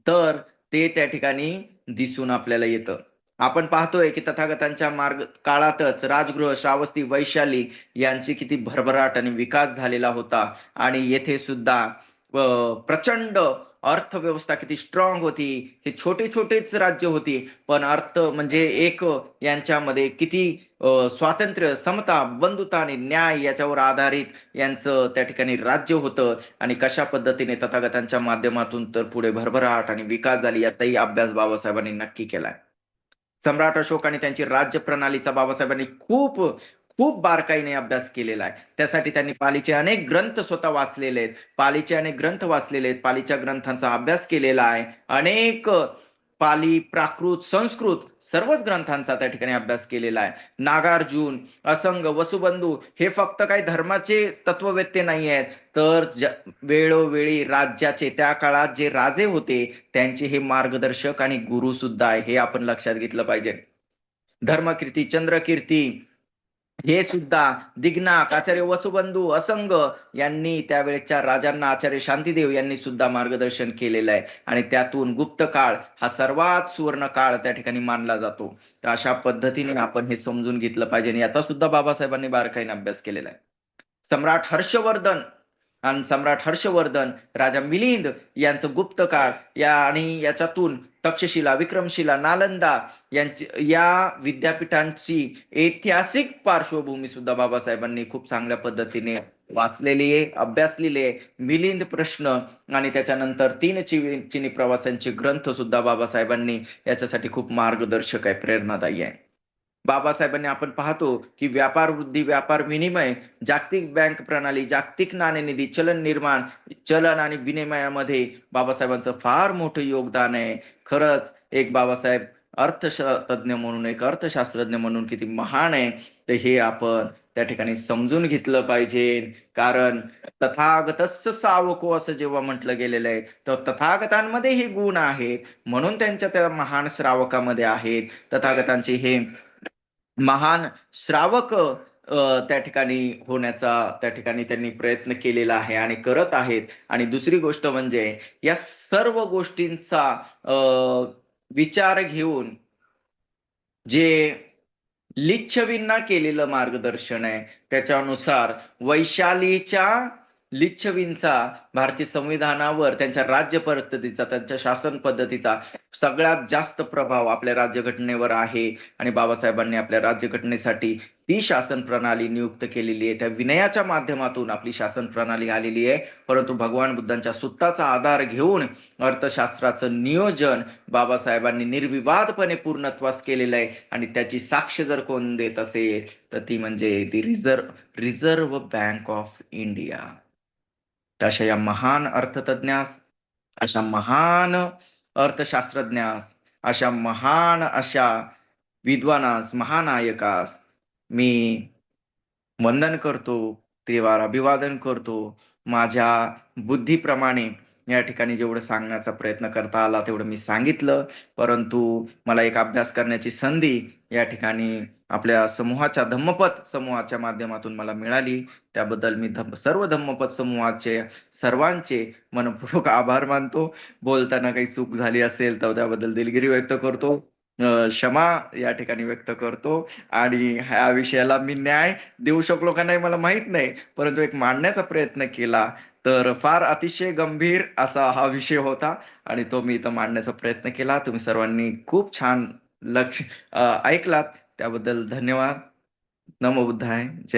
तर ते त्या ठिकाणी दिसून आपल्याला येतं. आपण पाहतोय की तथागतांच्या काळातच राजगृह, श्रावस्ती, वैशाली यांची किती भरभराट आणि विकास झालेला होता आणि येथे सुद्धा प्रचंड अर्थव्यवस्था किती स्ट्रॉंग होती. हे छोटे छोटेच राज्य होती, पण अर्थ म्हणजे एक यांच्यामध्ये किती स्वातंत्र्य, समता, बंधुता आणि न्याय याच्यावर आधारित यांचं त्या ठिकाणी राज्य होतं. आणि कशा पद्धतीने तथागतांच्या माध्यमातून तर पुढे भरभराट आणि विकास झाली याचाही अभ्यास बाबासाहेबांनी नक्की केलाय. सम्राट अशोक आणि त्यांची राज्य प्रणालीचा बाबासाहेबांनी खूप खूप बारकाईने अभ्यास केलेला आहे. त्यासाठी त्यांनी पालीचे अनेक ग्रंथ स्वतः वाचलेले आहेत. पालीच्या ग्रंथांचा अभ्यास केलेला आहे. अनेक पाली, प्राकृत, संस्कृत सर्वच ग्रंथांचा त्या ठिकाणी अभ्यास केलेला आहे. नागार्जुन, असंग, वसुबंधू हे फक्त काही धर्माचे तत्ववेत्ते नाही आहेत, तर वेळोवेळी राज्याचे त्या काळात जे राजे होते त्यांचे हे मार्गदर्शक आणि गुरु सुद्धा आहे, हे आपण लक्षात घेतलं पाहिजे. धर्मकीर्ती, चंद्रकीर्ती हे सुद्धा दिग्नाक, आचार्य वसुबंधू, असंग यांनी त्यावेळेच्या राजांना, आचार्य शांतीदेव यांनी सुद्धा मार्गदर्शन केलेलं आहे. आणि त्यातून गुप्त काळ हा सर्वात सुवर्ण काळ त्या ठिकाणी मानला जातो. तर अशा पद्धतीने आपण हे समजून घेतलं पाहिजे. आणि याचा सुद्धा बाबासाहेबांनी बारकाईने अभ्यास केलेला आहे. सम्राट हर्षवर्धन, राजा मिलिंद यांचं गुप्त काळ आणि याच्यातून तक्षशिला, विक्रमशिला, नालंदा या विद्यापीठांची ऐतिहासिक पार्श्वभूमी सुद्धा बाबासाहेबांनी खूप चांगल्या पद्धतीने वाचलेली आहे, अभ्यासलेली आहे. मिलिंद प्रश्न आणि त्याच्यानंतर 3 चिनी प्रवासांचे ग्रंथ सुद्धा बाबासाहेबांनी याच्यासाठी खूप मार्गदर्शक आहे, प्रेरणादायी आहे. बाबासाहेबांनी आपण पाहतो, की व्यापार वृद्धी, व्यापार विनिमय, जागतिक बँक प्रणाली, जागतिक नाणेनिधी, चलन निर्माण, चलन आणि विनिमयामध्ये बाबासाहेबांचं फार मोठं योगदान आहे. खरंच एक बाबासाहेब तज्ञ म्हणून, एक अर्थशास्त्रज्ञ म्हणून किती महान आहे, तर हे आपण त्या ठिकाणी समजून घेतलं पाहिजे. कारण तथागतस्य सावको असं जेव्हा म्हटलं गेलेलं आहे, तर तथागतांमध्ये हे गुण आहेत, म्हणून त्यांच्या त्या महान श्रावकामध्ये आहेत. तथागतांचे हे महान श्रावक त्या ठिकाणी होण्याचा त्या ठिकाणी त्यांनी प्रयत्न केलेला आहे आणि करत आहेत. आणि दुसरी गोष्ट म्हणजे या सर्व गोष्टींचा विचार घेऊन जे लिच्छवींना केलेलं मार्गदर्शन आहे, त्याच्यानुसार वैशालीच्या लिच्छवींचा भारतीय संविधानावर, त्यांच्या राज्य पद्धतीचा, त्यांच्या शासन पद्धतीचा सगळ्यात जास्त प्रभाव आपल्या राज्यघटनेवर आहे. आणि बाबासाहेबांनी आपल्या राज्यघटनेसाठी ती शासन प्रणाली नियुक्त केलेली आहे. त्या विनयाच्या माध्यमातून आपली शासन प्रणाली आलेली आहे. परंतु भगवान बुद्धांच्या सूत्राचा आधार घेऊन अर्थशास्त्राचं नियोजन बाबासाहेबांनी निर्विवादपणे पूर्णत्वास केलेलं आहे. आणि त्याची साक्ष जर कोण देत असेल, तर ती म्हणजे ती रिझर्व्ह बँक ऑफ इंडिया. अशा या महान अर्थतज्ञास, अशा महान अर्थशास्त्रज्ञास, अशा विद्वानास, महानायकास मी वंदन करतो, त्रिवार अभिवादन करतो. माझ्या बुद्धीप्रमाणे या ठिकाणी जेवढं सांगण्याचा प्रयत्न करता आला तेवढं मी सांगितलं. परंतु मला एक अभ्यास करण्याची संधी या ठिकाणी आपल्या समूहाच्या, धम्मपद समूहाच्या माध्यमातून मला मिळाली. त्याबद्दल मी सर्व धम्मपद समूहाचे सर्वांचे मनपूर्वक आभार मानतो. बोलताना काही चूक झाली असेल तर त्याबद्दल दिलगिरी व्यक्त करतो, क्षमा या ठिकाणी व्यक्त करतो. आणि ह्या विषयाला मी न्याय देऊ शकलो का नाही मला माहित नाही, परंतु एक मांडण्याचा प्रयत्न केला. तर फार अतिशय गंभीर असा हा विषय होता आणि तो मी इथं मांडण्याचा प्रयत्न केला. तुम्ही सर्वांनी खूप छान ऐकलात, त्याबद्दल धन्यवाद. नमो बुद्धाय.